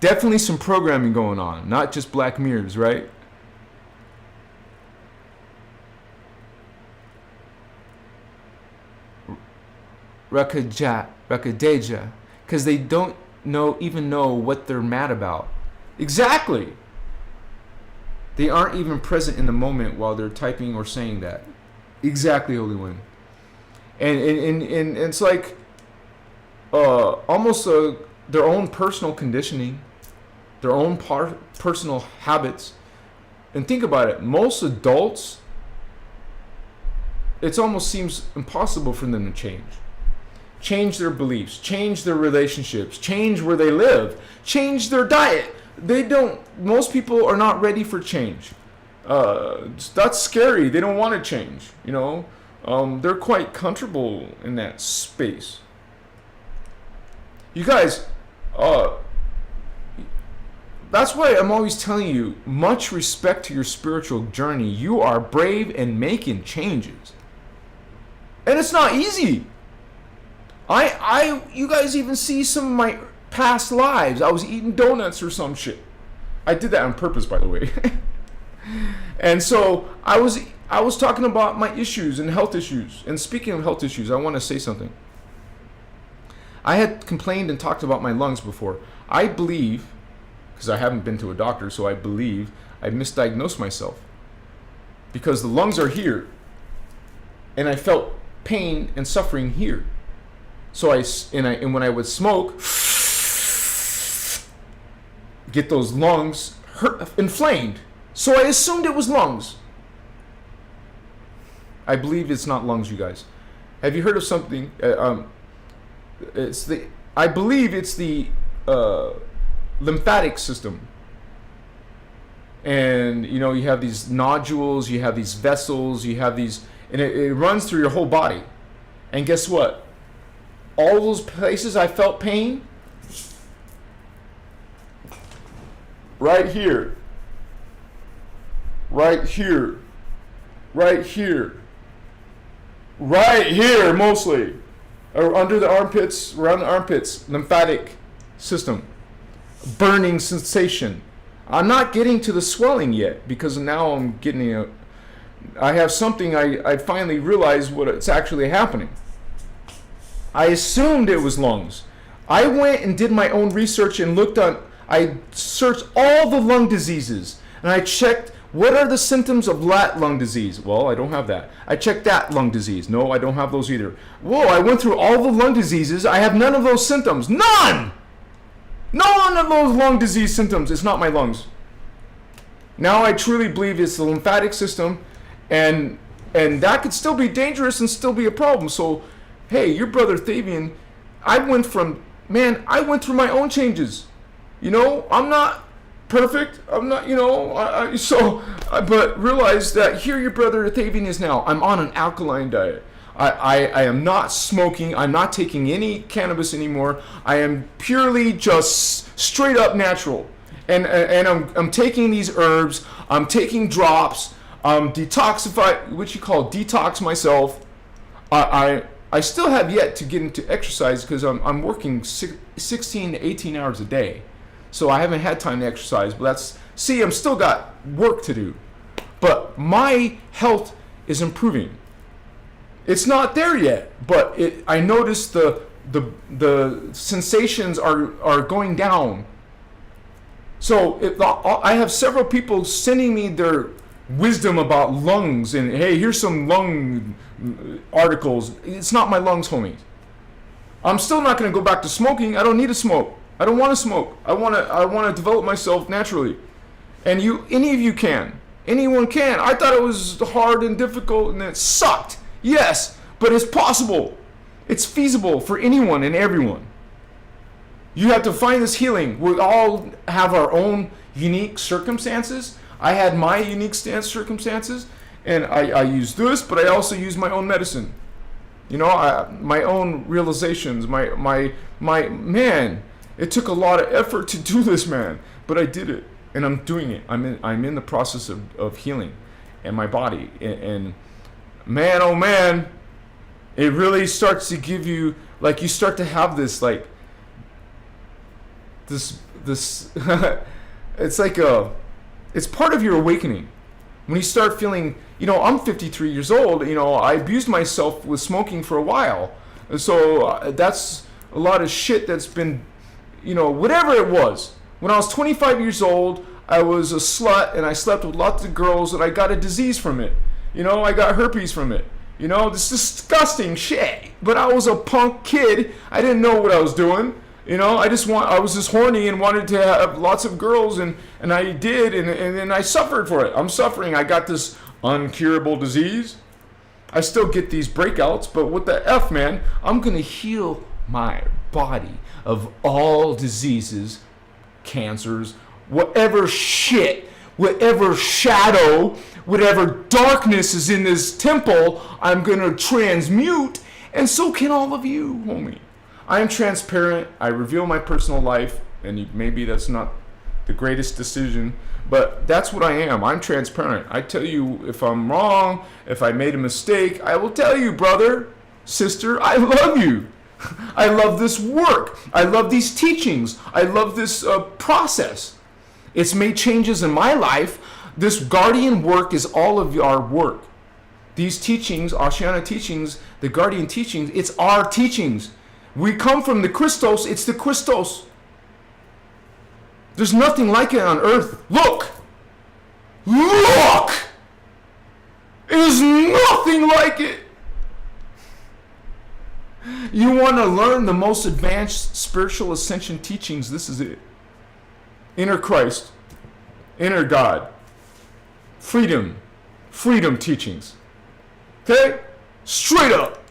Definitely some programming going on, not just Black Mirrors, right? Rakadeja, because they don't even know what they're mad about. Exactly. They aren't even present in the moment while they're typing or saying that. Exactly, Holy One. And it's like almost their own personal conditioning, their own personal habits. And think about it. Most adults, it almost seems impossible for them to change their beliefs, change their relationships, change where they live, change their diet. Most people are not ready for change. That's scary. They don't want to change, you know. They're quite comfortable in that space. You guys, that's why I'm always telling you, much respect to your spiritual journey. You are brave and making changes. And it's not easy. You guys even see some of my past lives. I was eating donuts or some shit. I did that on purpose, by the way. And so I was talking about my issues and health issues. And speaking of health issues, I want to say something. I had complained and talked about my lungs before. I believe, because I haven't been to a doctor, so I believe I misdiagnosed myself. Because the lungs are here. And I felt pain and suffering here. So when I would smoke, get those lungs inflamed. So I assumed it was lungs. I believe it's not lungs, you guys. Have you heard of something? I believe it's the lymphatic system. And you know, you have these nodules, you have these vessels, you have these, and it runs through your whole body. And guess what? All those places I felt pain, right here, right here, right here, right here mostly, or under the armpits, around the armpits, lymphatic system, burning sensation. I'm not getting to the swelling yet because now I'm getting I have something I finally realized what it's actually happening. I assumed it was lungs. I went and did my own research and I searched all the lung diseases and I checked what are the symptoms of that lung disease. Well, I don't have that. I checked that lung disease. No, I don't have those either. Whoa, I went through all the lung diseases. I have none of those symptoms. None! None of those lung disease symptoms. It's not my lungs. Now I truly believe it's the lymphatic system, and that could still be dangerous and still be a problem. So, hey, your brother Thavian, I went through my own changes. You know, I'm not perfect. I'm not, you know, but realize that here your brother Thavian is now. I'm on an alkaline diet. I am not smoking. I'm not taking any cannabis anymore. I am purely just straight up natural. And I'm taking these herbs. I'm taking drops. Detox myself. I still have yet to get into exercise because I'm working 16 to 18 hours a day. So I haven't had time to exercise, but I'm still got work to do. But my health is improving. It's not there yet, but I noticed the sensations are going down. So I have several people sending me their wisdom about lungs and hey, here's some lung articles. It's not my lungs, homies. I'm still not going to go back to smoking. I don't need to smoke. I don't want to smoke. I want to develop myself naturally. And any of you can. Anyone can. I thought it was hard and difficult and it sucked. Yes, but it's possible. It's feasible for anyone and everyone. You have to find this healing. We all have our own unique circumstances. I had my unique circumstances, and I use this, but I also use my own medicine. You know, my own realizations. My man. It took a lot of effort to do this, man, but I did it, and I'm doing it. I'm in the process of healing, and my body, and man, oh man, it really starts to give you, like, you start to have this, like, this it's like it's part of your awakening. When you start feeling, you know, I'm 53 years old, you know, I abused myself with smoking for a while. So that's a lot of shit that's been, you know, whatever it was. When I was 25 years old, I was a slut and I slept with lots of girls and I got a disease from it. You know, I got herpes from it. You know, this disgusting shit. But I was a punk kid. I didn't know what I was doing. You know, I was just horny and wanted to have lots of girls, and I did, and I suffered for it. I'm suffering. I got this uncurable disease. I still get these breakouts, but what the F, man? I'm going to heal my body of all diseases, cancers, whatever shit, Whatever shadow, whatever darkness is in this temple, I'm going to transmute, and so can all of you, homie. I am transparent. I reveal my personal life, and maybe that's not the greatest decision, but that's what I am. I'm transparent. I tell you if I'm wrong, if I made a mistake, I will tell you, brother, sister, I love you. I love this work. I love these teachings. I love this process. It's made changes in my life. This guardian work is all of our work. These teachings, Oceana teachings, the guardian teachings, it's our teachings. We come from the Christos, it's the Christos. There's nothing like it on earth. Look! Look! There's nothing like it. You want to learn the most advanced spiritual ascension teachings, this is it. Inner Christ, inner God, freedom teachings. Okay? Straight up.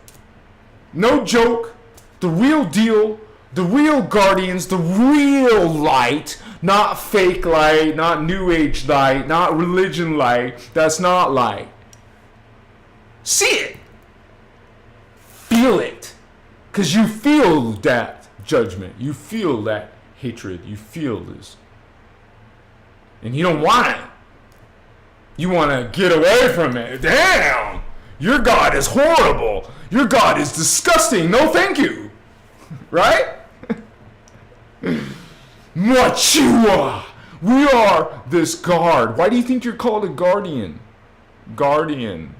No joke. The real deal, the real guardians, the real light, not fake light, not new age light, not religion light. That's not light. See it. Feel it. Because you feel that judgment. You feel that hatred. You feel this. And you don't want it. You want to get away from it. Damn! Your God is horrible. Your God is disgusting. No thank you. Right? Machua! We are this guard. Why do you think you're called a guardian? Guardian.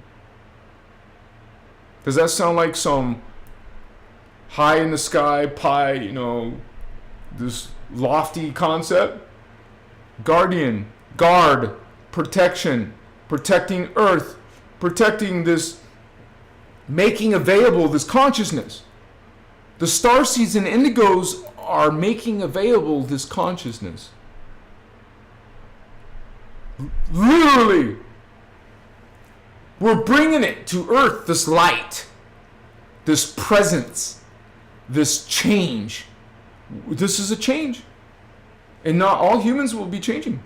Does that sound like some high in the sky pie, this lofty concept? Guardian, guard, protection, protecting earth, protecting this, making available this consciousness. The starseeds and indigos are making available this consciousness. Literally, we're bringing it to earth, this light, this presence, this change. This is a change. And not all humans will be changing.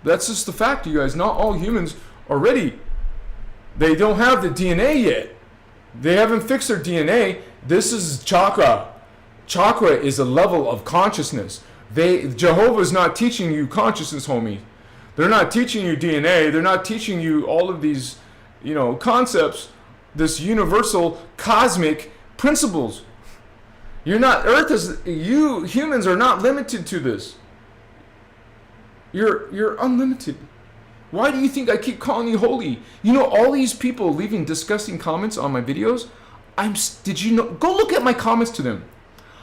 That's just the fact, you guys. Not all humans are ready. They don't have the DNA yet. They haven't fixed their DNA. This is chakra. Chakra is a level of consciousness. Jehovah's not teaching you consciousness, homie. They're not teaching you DNA. They're not teaching you all of these, concepts, this universal cosmic principles. You humans are not limited to this. You're unlimited. Why do you think I keep calling you holy? All these people leaving disgusting comments on my videos, did you know? Go look at my comments to them.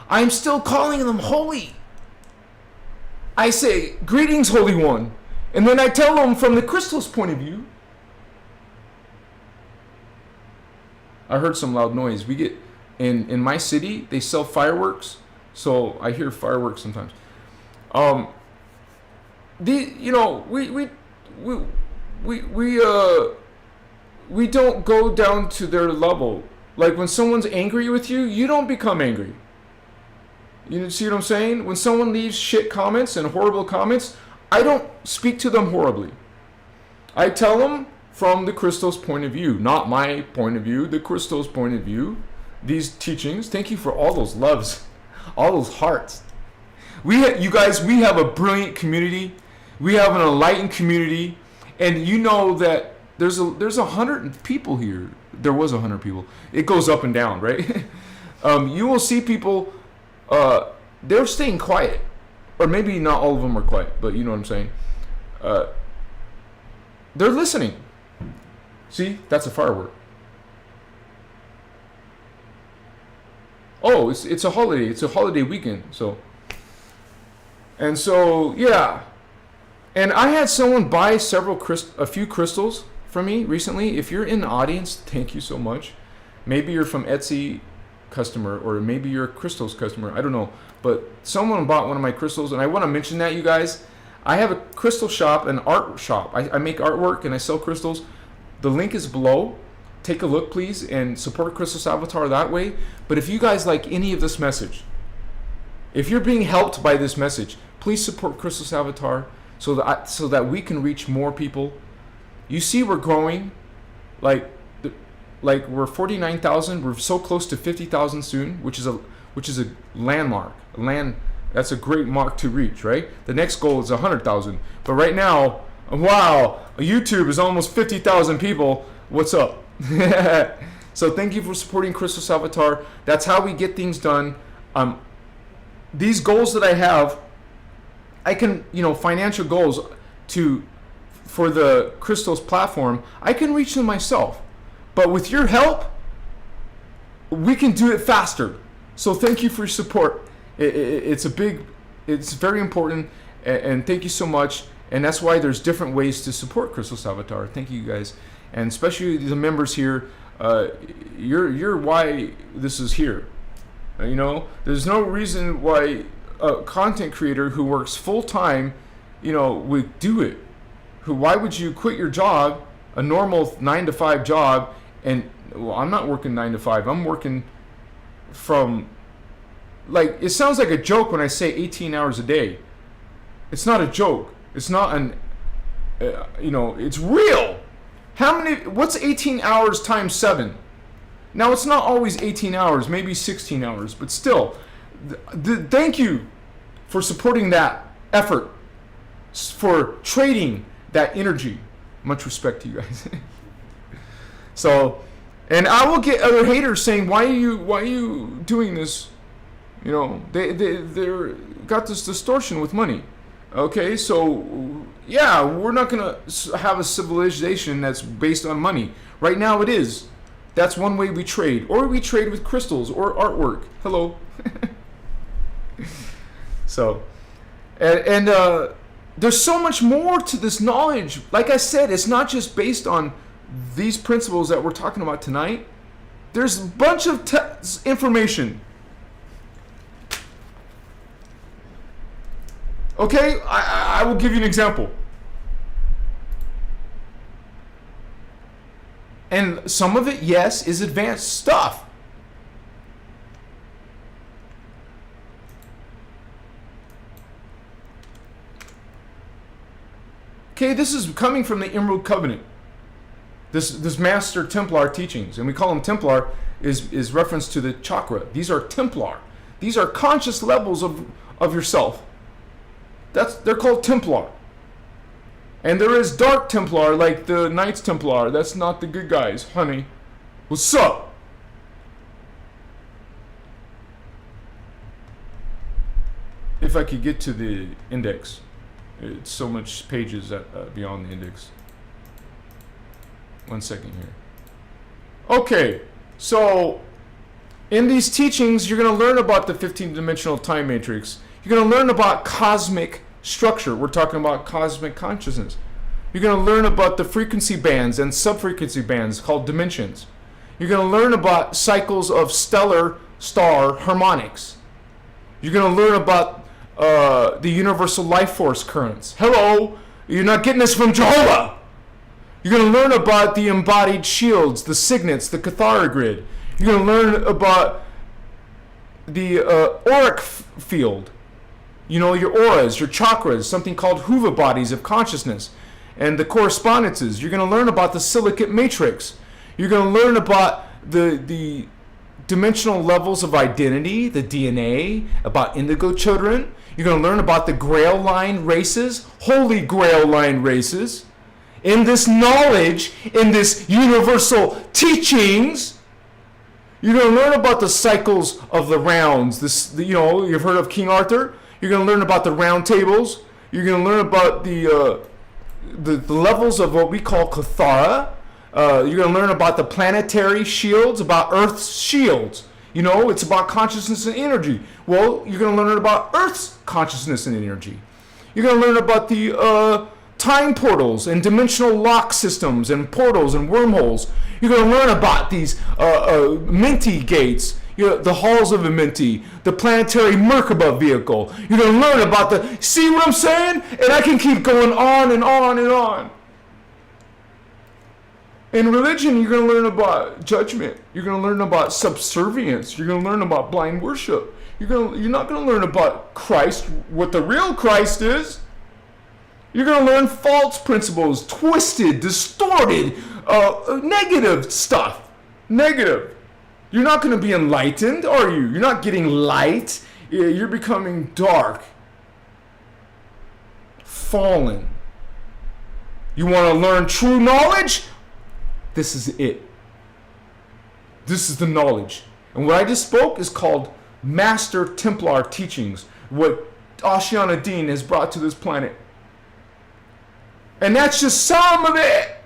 I'm still calling them holy. I say, greetings, Holy One. And then I tell them from the Christos point of view. I heard some loud noise. We get, in my city, they sell fireworks. So I hear fireworks sometimes. We don't go down to their level. Like when someone's angry with you, you don't become angry. You see what I'm saying? When someone leaves shit comments and horrible comments, I don't speak to them horribly. I tell them from the Christos point of view, not my point of view, the Christos point of view. These teachings, thank you for all those loves, all those hearts. You guys, we have a brilliant community. We have an enlightened community, and you know that there's 100 people here. There was 100 people. It goes up and down, right? You will see people. They're staying quiet, or maybe not all of them are quiet, but you know what I'm saying. They're listening. See, that's a firework. Oh, it's a holiday. It's a holiday weekend. So yeah. And I had someone buy a few crystals from me recently. If you're in the audience, thank you so much. Maybe you're from Etsy customer, or maybe you're a crystals customer. I don't know. But someone bought one of my crystals, and I want to mention that, you guys. I have a crystal shop, an art shop. I make artwork and I sell crystals. The link is below. Take a look, please, and support Christos Avatar that way. But if you guys like any of this message, If you're being helped by this message, please support Christos Avatar so that we can reach more people. You see, we're growing. Like we're 49,000. We're so close to 50,000 soon, which is a landmark. That's a great mark to reach, right? The next goal is 100,000. But right now, wow, YouTube is almost 50,000 people. What's up? So thank you for supporting Christos Avatar. That's how we get things done. These goals that I have, I can, financial goals for the Christos platform, I can reach them myself. But with your help, we can do it faster. So thank you for your support. It's very important, and thank you so much. And that's why there's different ways to support Christos Avatar. Thank you guys, and especially the members here. You're why this is here. There's no reason why a content creator who works full time, would do it. Why would you quit your job, a normal 9-to-5 job, and I'm not working 9 to 5. I'm working from, it sounds like a joke when I say 18 hours a day. It's not a joke. It's not it's real. What's 18 hours times 7? Now, it's not always 18 hours, maybe 16 hours, but still, thank you for supporting that effort, for trading that energy. Much respect to you guys. So, and I will get other haters saying, why are you doing this? They're got this distortion with money. Okay, so yeah, we're not gonna have a civilization that's based on money. Right now it is. That's one way we trade. Or we trade with crystals or artwork. Hello. So, and there's so much more to this knowledge. Like I said, it's not just based on these principles that we're talking about tonight. There's a bunch of information. Okay, I will give you an example. And some of it, yes, is advanced stuff. Okay, this is coming from the Emerald Covenant. This Master Templar teachings, and we call them Templar, is reference to the chakra. These are Templar. These are conscious levels of yourself. They're called Templar. And there is Dark Templar, like the Knights Templar. That's not the good guys, honey. What's up? If I could get to the index. It's so much pages beyond the index. 1 second here. Okay, so in these teachings, you're going to learn about the 15-dimensional time matrix. You're going to learn about cosmic structure. We're talking about cosmic consciousness. You're going to learn about the frequency bands and sub-frequency bands called dimensions. You're going to learn about cycles of stellar star harmonics. You're going to learn about the universal life force currents. Hello, you're not getting this from Jehovah. You're going to learn about the embodied shields, the signets, the Cathara grid. You're going to learn about the auric field. Your auras, your chakras, something called Huva bodies of consciousness, and the correspondences. You're going to learn about the silicate matrix. You're going to learn about the dimensional levels of identity, the DNA, about indigo children. You're going to learn about the Grail line races, holy Grail line races. In this knowledge, in this universal teachings, you're going to learn about the cycles of the rounds. You've heard of King Arthur. You're going to learn about the round tables. You're going to learn about the levels of what we call Cathara. You're going to learn about the planetary shields, about Earth's shields. It's about consciousness and energy. Well, you're going to learn about Earth's consciousness and energy. You're going to learn about the time portals and dimensional lock systems and portals and wormholes. You're going to learn about these Minty gates, the halls of Minty, the planetary Merkaba vehicle. You're going to learn about see what I'm saying? And I can keep going on and on and on. In religion, you're going to learn about judgment. You're going to learn about subservience. You're going to learn about blind worship. You're not going to learn about Christ, what the real Christ is. You're going to learn false principles, twisted, distorted, negative stuff. Negative. You're not going to be enlightened, are you? You're not getting light. You're becoming dark. Fallen. You want to learn true knowledge? This is it. This is the knowledge. And what I just spoke is called Master Templar teachings. What Ashiana Dean has brought to this planet. And that's just some of it.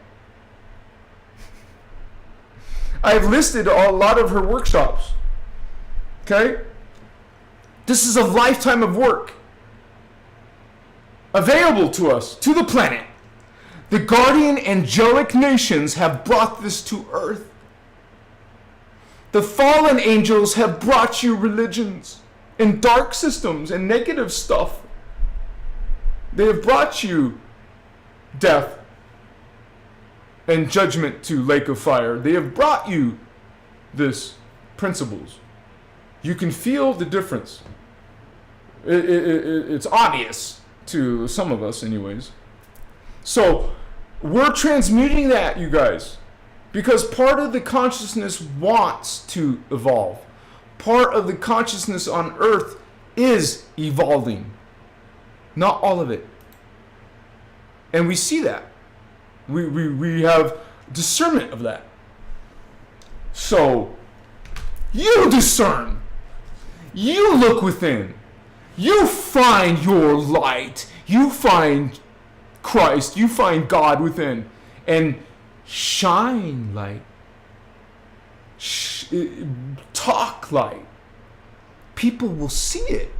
I've listed a lot of her workshops. Okay? This is a lifetime of work available to us, to the planet. The guardian angelic nations have brought this to earth. The fallen angels have brought you religions and dark systems and negative stuff. They have brought you death and judgment to lake of fire. They have brought you this principles. You can feel the difference. It's obvious to some of us anyways. So we're transmuting that, you guys, because part of the consciousness wants to evolve. Part of the consciousness on earth is evolving. Not all of it. And we see that. We have discernment of that. So you discern. You look within. You find your light. You find Christ. You find God within. And shine light. Talk light. People will see it.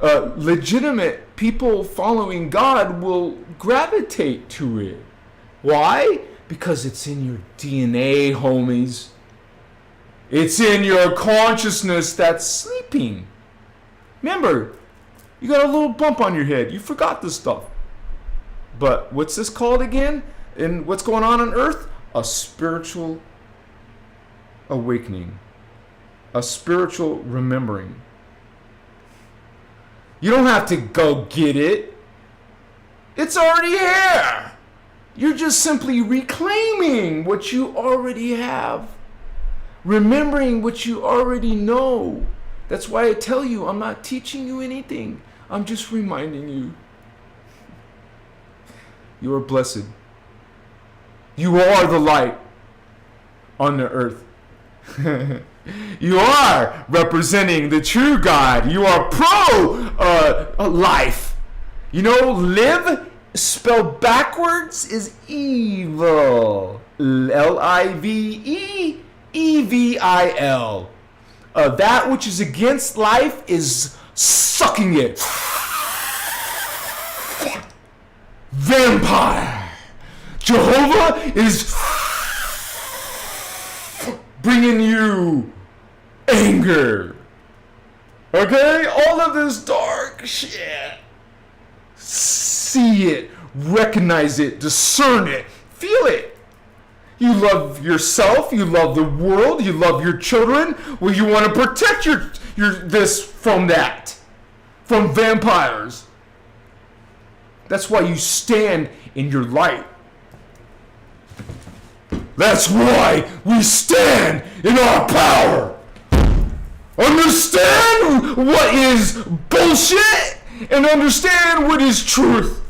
Legitimate people following God will gravitate to it. Why? Because it's in your DNA, homies. It's in your consciousness that's sleeping. Remember, you got a little bump on your head. You forgot this stuff. But what's this called again? And what's going on earth? A spiritual awakening. A spiritual remembering. You don't have to go get it. It's already here. You're just simply reclaiming what you already have. Remembering what you already know. That's why I tell you, I'm not teaching you anything. I'm just reminding you. You are blessed. You are the light on the earth. You are representing the true God. You are pro-life. You know, live spelled backwards is evil. L-I-V-E-E-V-I-L. That which is against life is sucking it. Vampire. Jehovah is bringing you anger. Okay? All of this dark shit. See it. Recognize it. Discern it. Feel it. You love yourself. You love the world. You love your children. Well, you want to protect your this from that. From vampires. That's why you stand in your light. That's why we stand in our power. Understand what is bullshit and understand what is truth.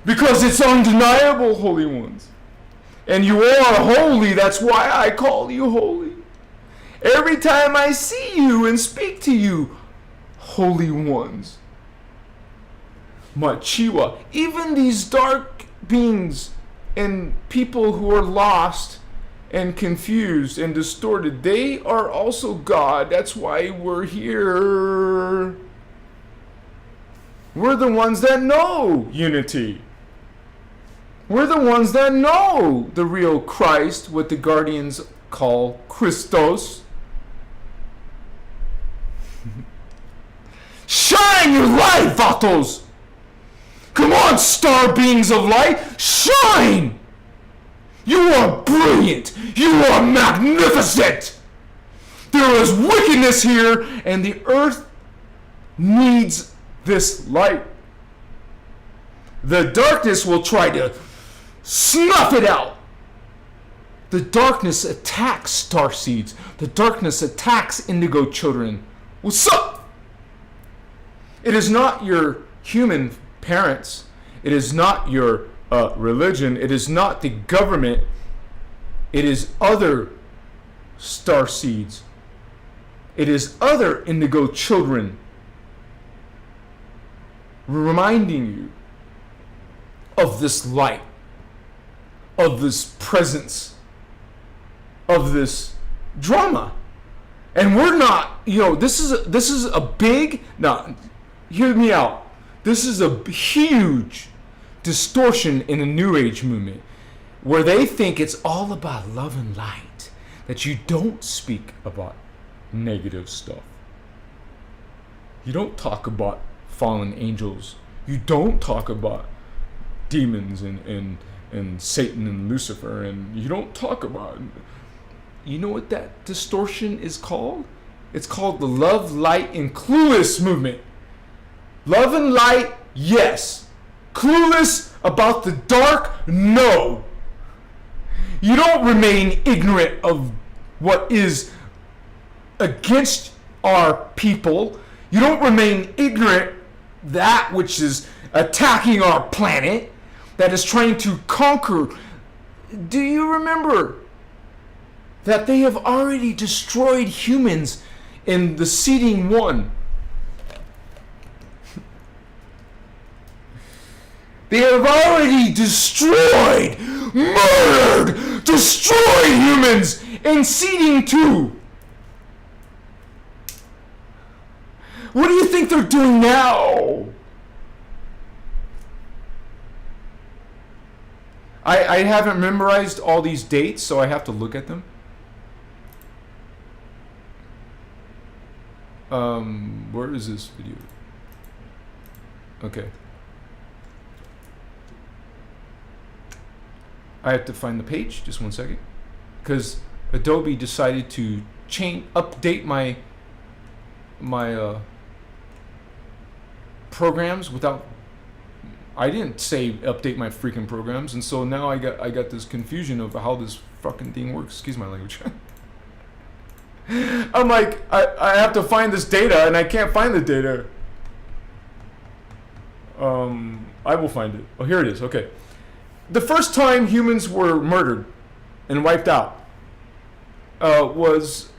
Because it's undeniable, holy ones. And you are holy, that's why I call you holy. Every time I see you and speak to you, holy ones. Machiwa, even these dark beings and people who are lost and confused and distorted, they are also God. That's why we're here. We're the ones that know unity. We're the ones that know the real Christ, what the guardians call Christos. Shine your light, Vatos! Come on, star beings of light, shine! You are brilliant! You are magnificent! There is wickedness here, and the earth needs this light. The darkness will try to snuff it out. The darkness attacks starseeds. The darkness attacks indigo children. What's up? It is not your human parents. It is not your religion. It is not the government. It is other starseeds. It is other indigo children reminding you of this light, of this presence, of this drama. And we're not, this is a big, now, hear me out. This is a huge distortion in the New Age movement where they think it's all about love and light, that you don't speak about negative stuff. You don't talk about fallen angels. You don't talk about demons and Satan and Lucifer, and you don't talk about... You know what that distortion is called? It's called the love, light, and clueless movement. Love and light, yes. Clueless about the dark, no. You don't remain ignorant of what is against our people. You don't remain ignorant that which is attacking our planet, that is trying to conquer. Do you remember that they have already destroyed humans in the seeding one? They have already destroyed, murdered, destroyed humans in seeding 2. What do you think they're doing now? I haven't memorized all these dates, so I have to look at them. Where is this video? Okay. I have to find the page, just one second. Because Adobe decided to update my programs without... I didn't say update my freaking programs, and so now I got this confusion of how this fucking thing works. Excuse my language. I'm like, I have to find this data, and I can't find the data. I will find it. Oh, here it is. Okay. The first time humans were murdered and wiped out was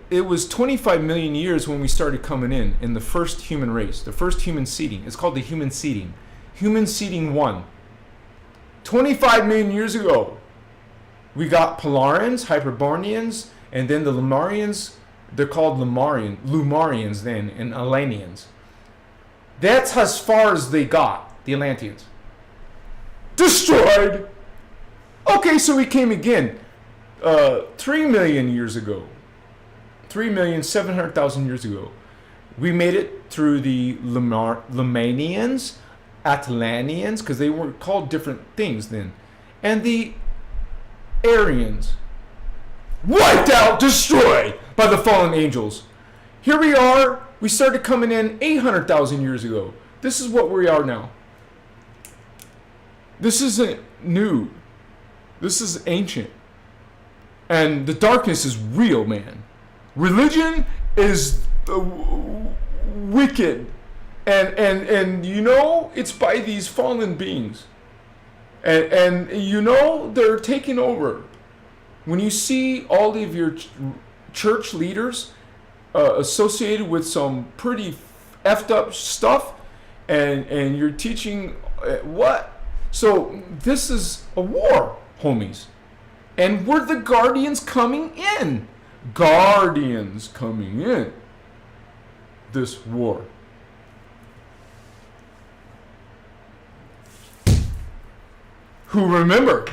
it was 25 million years when we started coming in the first human race, the first human seeding. It's called the human seeding. Human seeding 1. 25 million years ago, we got Polarians, Hyperboreans, and then the Lemurians. They're called Lumarians then, and Atlanteans. That's as far as they got, the Atlanteans. Destroyed! Okay, so we came again 3 million years ago. 3,700,000 years ago. We made it through the Lemanians, Atlanteans, because they were called different things then, and the Aryans. Wiped out, destroyed by the fallen angels. Here we are. We started coming in 800,000 years ago. This is what we are now. This isn't new. This is ancient. And the darkness is real, man. Religion is wicked. And it's by these fallen beings. And they're taking over. When you see all of your church leaders associated with some pretty effed up stuff, and you're teaching what? So this is a war, homies. And we're the guardians coming in. Guardians coming in. This war. Who remember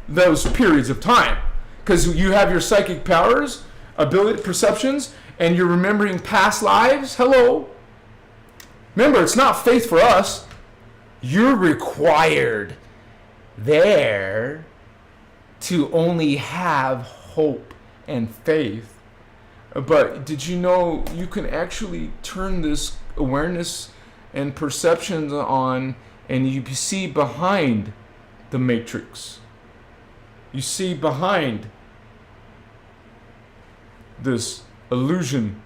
those periods of time? Because you have your psychic powers, ability, perceptions, and you're remembering past lives. Hello. Remember, it's not faith for us. You're required. there to only have hope and faith. But did you know you can actually turn this awareness and perceptions on, and you see behind the matrix. You see behind this illusion.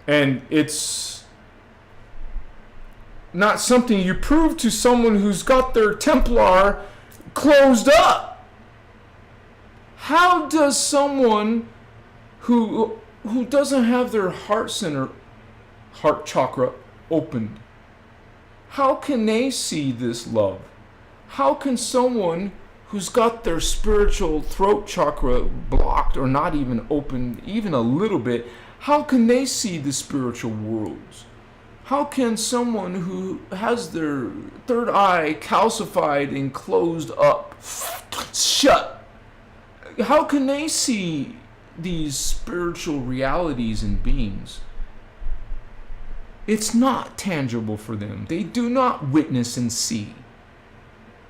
And it's not something you prove to someone who's got their Templar closed up. How does someone who doesn't have their heart center, heart chakra opened, how can they see this love? How can someone who's got their spiritual throat chakra blocked or not even opened even a little bit, how can they see the spiritual worlds? How can someone who has their third eye calcified and closed up, shut, how can they see these spiritual realities and beings? It's not tangible for them. They do not witness and see.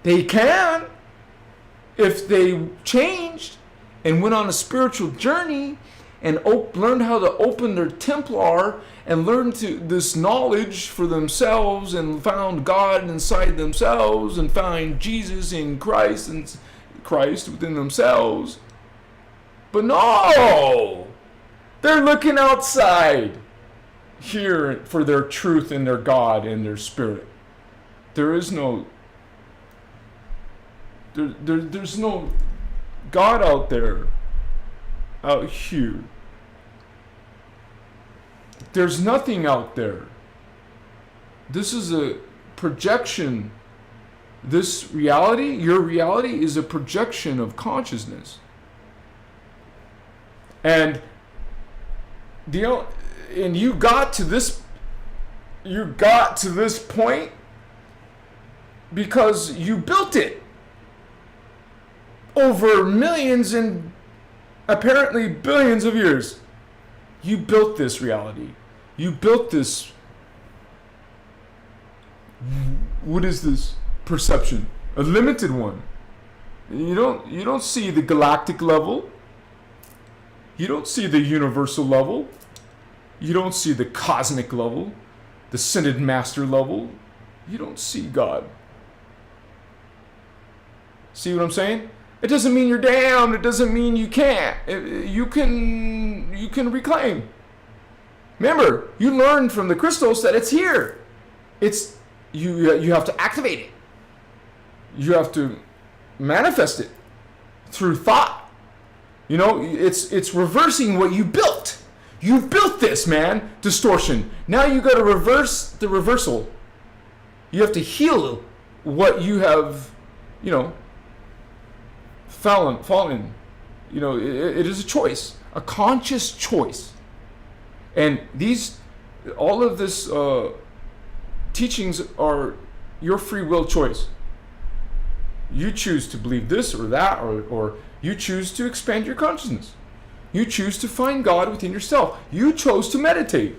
They can if they changed and went on a spiritual journey and learned how to open their Templar and learned this knowledge for themselves and found God inside themselves and found Jesus in Christ and Christ within themselves. But no! They're looking outside here for their truth and their God and their spirit. There is no there's no God out there, out here. There's nothing out there. This is a projection. This reality, your reality, is a projection of consciousness. And you got to this point because you built it over millions and apparently billions of years. You built this reality. You built this. What is this perception? A limited one. You don't see the galactic level. You don't see the universal level. You don't see the cosmic level, the ascended master level. You don't see God. See what I'm saying? It doesn't mean you're damned. It doesn't mean you can't. You can reclaim. Remember, you learned from the Christos that it's here. It's you have to activate it. You have to manifest it through thought. You know, it's reversing what you built. You built this, man. Distortion. Now you got to reverse the reversal. You have to heal what you have, fallen. It is a choice, a conscious choice. And all of this teachings are your free will choice. You choose to believe this or that, or you choose to expand your consciousness. You choose to find God within yourself. You chose to meditate.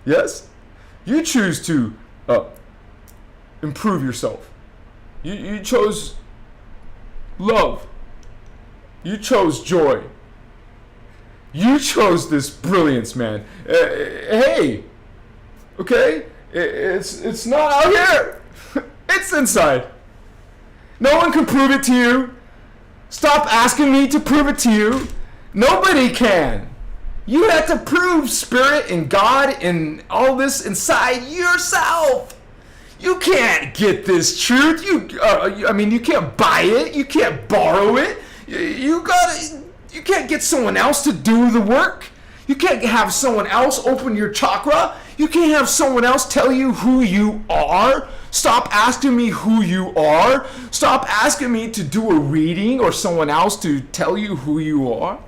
Yes? You choose to improve yourself. You chose love. You chose joy. You chose this brilliance, man. Hey, okay? It's not out here. It's inside. No one can prove it to you. Stop asking me to prove it to you. Nobody can. You have to prove spirit and God and all this inside yourself. You can't get this truth. You can't buy it. You can't borrow it. You can't get someone else to do the work. You can't have someone else open your chakra. You can't have someone else tell you who you are. Stop asking me who you are. Stop asking me to do a reading or someone else to tell you who you are.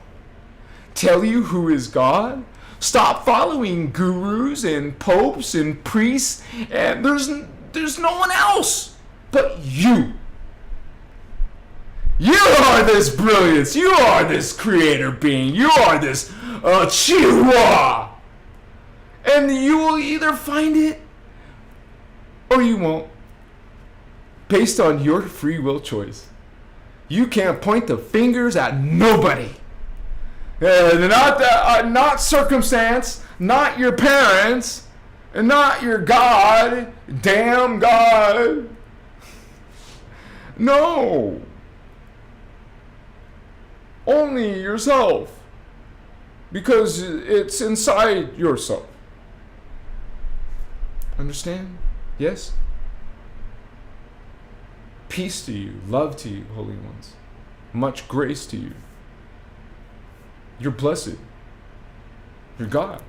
Tell you who is God. Stop following gurus and popes and priests. And there's no one else but you. You are this brilliance. You are this creator being. You are this Chihuahua. And you will either find it or you won't, based on your free will choice. You can't point the fingers at nobody. Not circumstance, not your parents, and not your God. Damn God. No. Only yourself. Because it's inside yourself. Understand? Yes? Peace to you, love to you, holy ones. Much grace to you. You're blessed. You're God.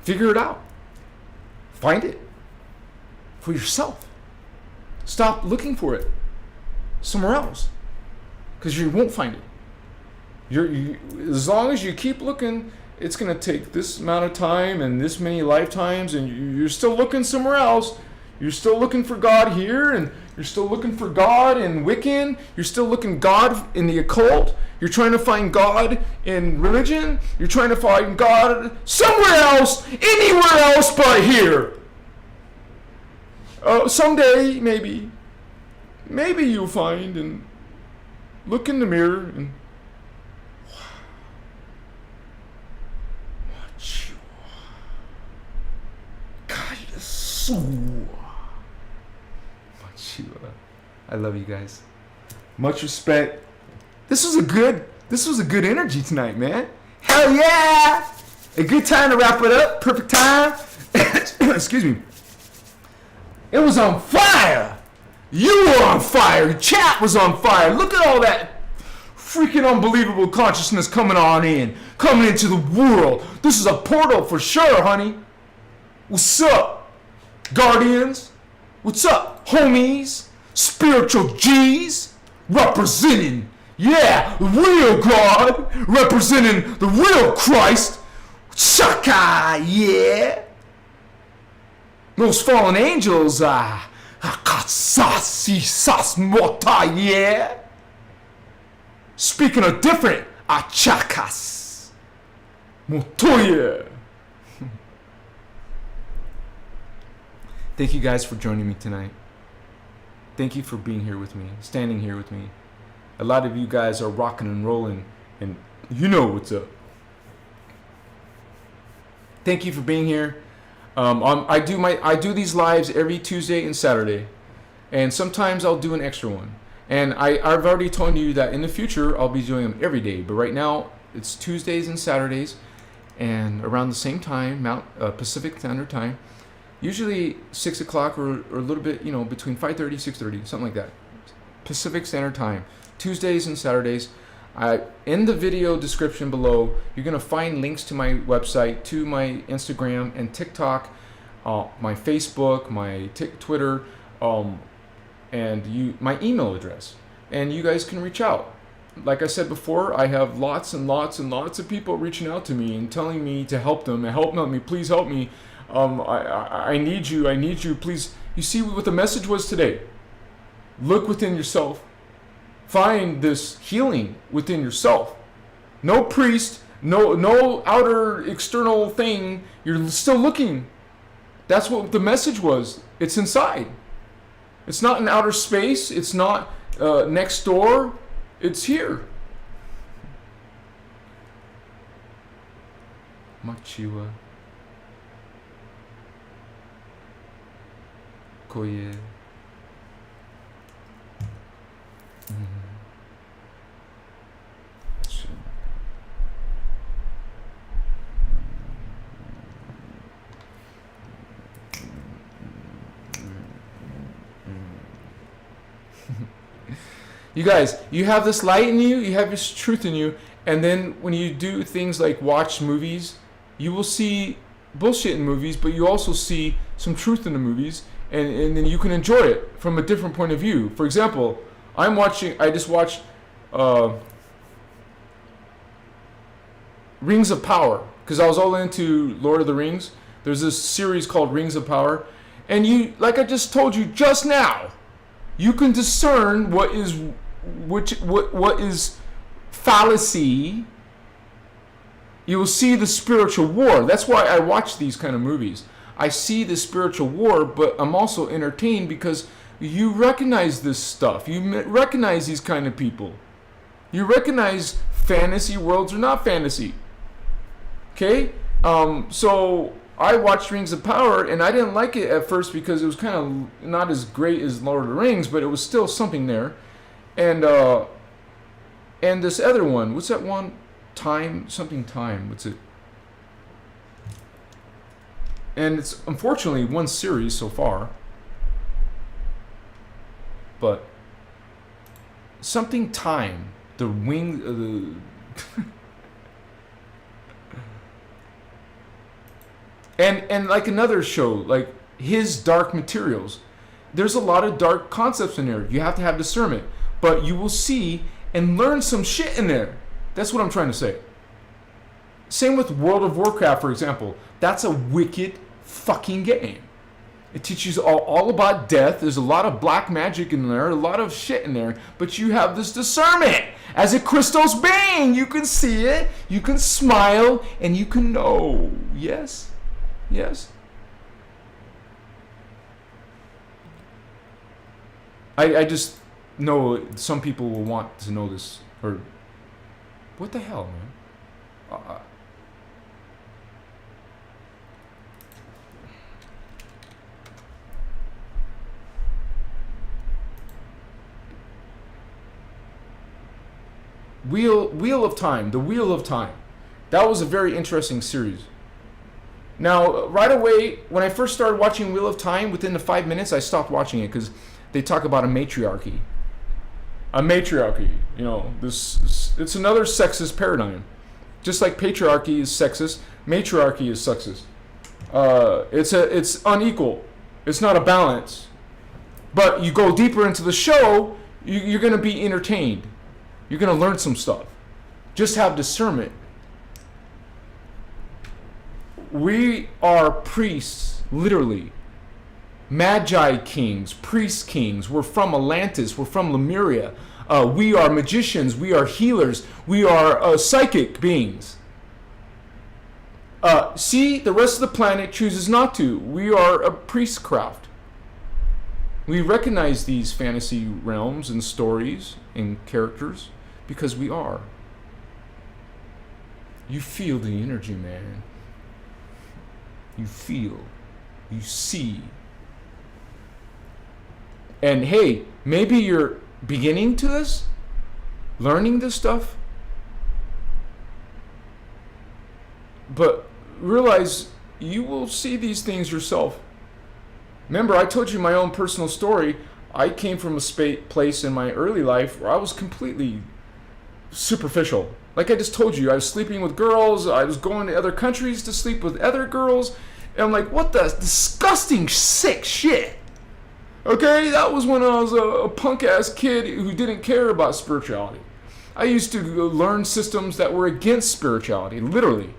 Figure it out. Find it for yourself. Stop looking for it somewhere else, because you won't find it. As long as you keep looking, it's going to take this amount of time and this many lifetimes, and you're still looking somewhere else. You're still looking for God here, and you're still looking for God in Wiccan. You're still looking God in the occult. You're trying to find God in religion. You're trying to find God somewhere else, anywhere else but here. Someday, maybe you'll find, and look in the mirror and watch you. God, you're so. I love you guys. Much respect. This was a good energy tonight, man. Hell yeah! A good time to wrap it up. Perfect time. Excuse me. It was on fire. You were on fire. The chat was on fire. Look at all that freaking unbelievable consciousness coming into the world. This is a portal for sure, honey. What's up, Guardians? What's up, homies? Spiritual G's? Representing, yeah, the real God. Representing the real Christ. Shaka, yeah. Those fallen angels, Akatsasi Sasmota, yeah. Speaking of different, Achakas. Motoya. Thank you guys for joining me tonight. Thank you for being here with me, standing here with me. A lot of you guys are rocking and rolling, and you know what's up. Thank you for being here. I do these lives every Tuesday and Saturday, and sometimes I'll do an extra one. And I've already told you that in the future I'll be doing them every day. But right now it's Tuesdays and Saturdays, and around the same time, Pacific Standard Time. Usually 6 o'clock or a little bit, between 5:30, 6:30, something like that. Pacific Standard Time. Tuesdays and Saturdays. In the video description below, you're going to find links to my website, to my Instagram and TikTok, my Facebook, my Twitter, and my email address. And you guys can reach out. Like I said before, I have lots and lots and lots of people reaching out to me and telling me to help them. Help me, please help me. I need you, please. You see what the message was today? Look within yourself. Find this healing within yourself. No priest, no outer external thing. You're still looking. That's what the message was. It's inside. It's not in outer space. It's not next door. It's here. Machiwa. Koye. You guys, you have this light in you, you have this truth in you, and then when you do things like watch movies, you will see bullshit in movies, but you also see some truth in the movies, and then you can enjoy it from a different point of view. For example, I just watched Rings of Power, because I was all into Lord of the Rings. There's this series called Rings of Power, and you, like I just told you just now, you can discern what is fallacy You will see the spiritual war. That's why I watch these kind of movies. I see the spiritual war, but I'm also entertained because you recognize this stuff. You recognize these kind of people. You recognize fantasy worlds are not fantasy. Okay? So I watched Rings of Power, and I didn't like it at first because it was kind of not as great as Lord of the Rings, but it was still something there. And this other one, what's that one? Time? What's it? And it's unfortunately one series so far. But something time. The wing... And like another show, like his Dark Materials. There's a lot of dark concepts in there. You have to have discernment. But you will see and learn some shit in there. That's what I'm trying to say. Same with World of Warcraft, for example. That's a wicked fucking game. It teaches all about death. There's a lot of black magic in there, a lot of shit in there, but you have this discernment. As a Christos being, you can see it, you can smile, and you can know. Yes? Yes? I just know some people will want to know this, or what the hell, man? Wheel of Time, the Wheel of Time. That was a very interesting series. Now, right away, when I first started watching Wheel of Time, within the 5 minutes, I stopped watching it because they talk about a matriarchy. A matriarchy, you know, it's another sexist paradigm. Just like patriarchy is sexist, matriarchy is sexist. It's unequal. It's not a balance. But you go deeper into the show, you're going to be entertained. You're going to learn some stuff. Just have discernment. We are priests, literally. Magi kings, priest kings. We're from Atlantis. We're from Lemuria. We are magicians. We are healers. We are psychic beings. See, the rest of the planet chooses not to. We are a priestcraft. We recognize these fantasy realms and stories and characters because we are. You feel the energy, man. You feel. You see. And hey, maybe you're beginning to this, learning this stuff, but realize you will see these things yourself. Remember, I told you my own personal story. I came from a place in my early life where I was completely superficial. Like I just told you, I was sleeping with girls. I was going to other countries to sleep with other girls. And I'm like, what the disgusting, sick shit. Okay, that was when I was a punk-ass kid who didn't care about spirituality. I used to learn systems that were against spirituality, literally.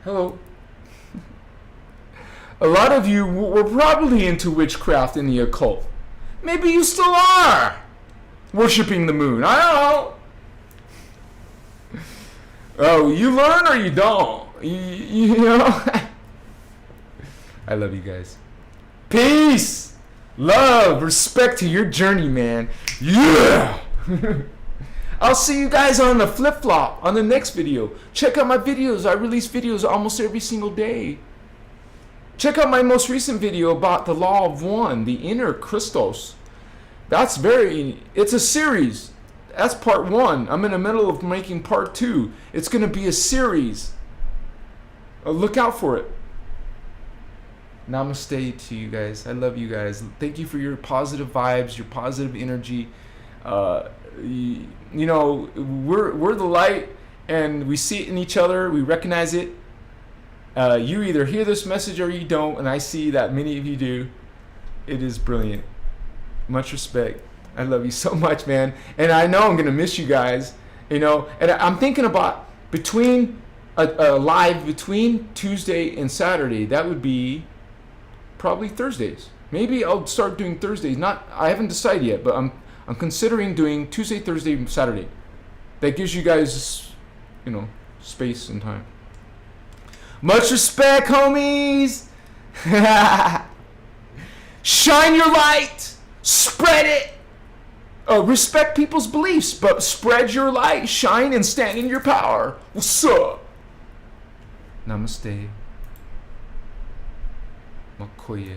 Hello. A lot of you were probably into witchcraft and the occult. Maybe you still are worshiping the moon. I don't know. Oh, you learn or you don't. You know? I love you guys. Peace, love, respect to your journey, man. Yeah. I'll see you guys on the flip-flop on the next video. Check out my videos. I release videos almost every single day. Check out my most recent video about the law of one, the innerchristos. It's a series. That's part 1. I'm in the middle of making part 2. It's going to be a series. Look out for it. Namaste to you guys. I love you guys. Thank you for your positive vibes, your positive energy. You know, we're the light, and we see it in each other. We recognize it. You either hear this message or you don't, and I see that many of you do. It is brilliant. Much respect. I love you so much, man. And I know I'm going to miss you guys. You know, and I'm thinking about between a live between Tuesday and Saturday. That would be probably Thursdays. Maybe I'll start doing Thursdays. I haven't decided yet, but I'm considering doing Tuesday, Thursday, Saturday. That gives you guys you know, space and time. Much respect, homies. Shine your light. Spread it. Respect people's beliefs, but spread your light. Shine and stand in your power. What's up? Namaste. Makoye.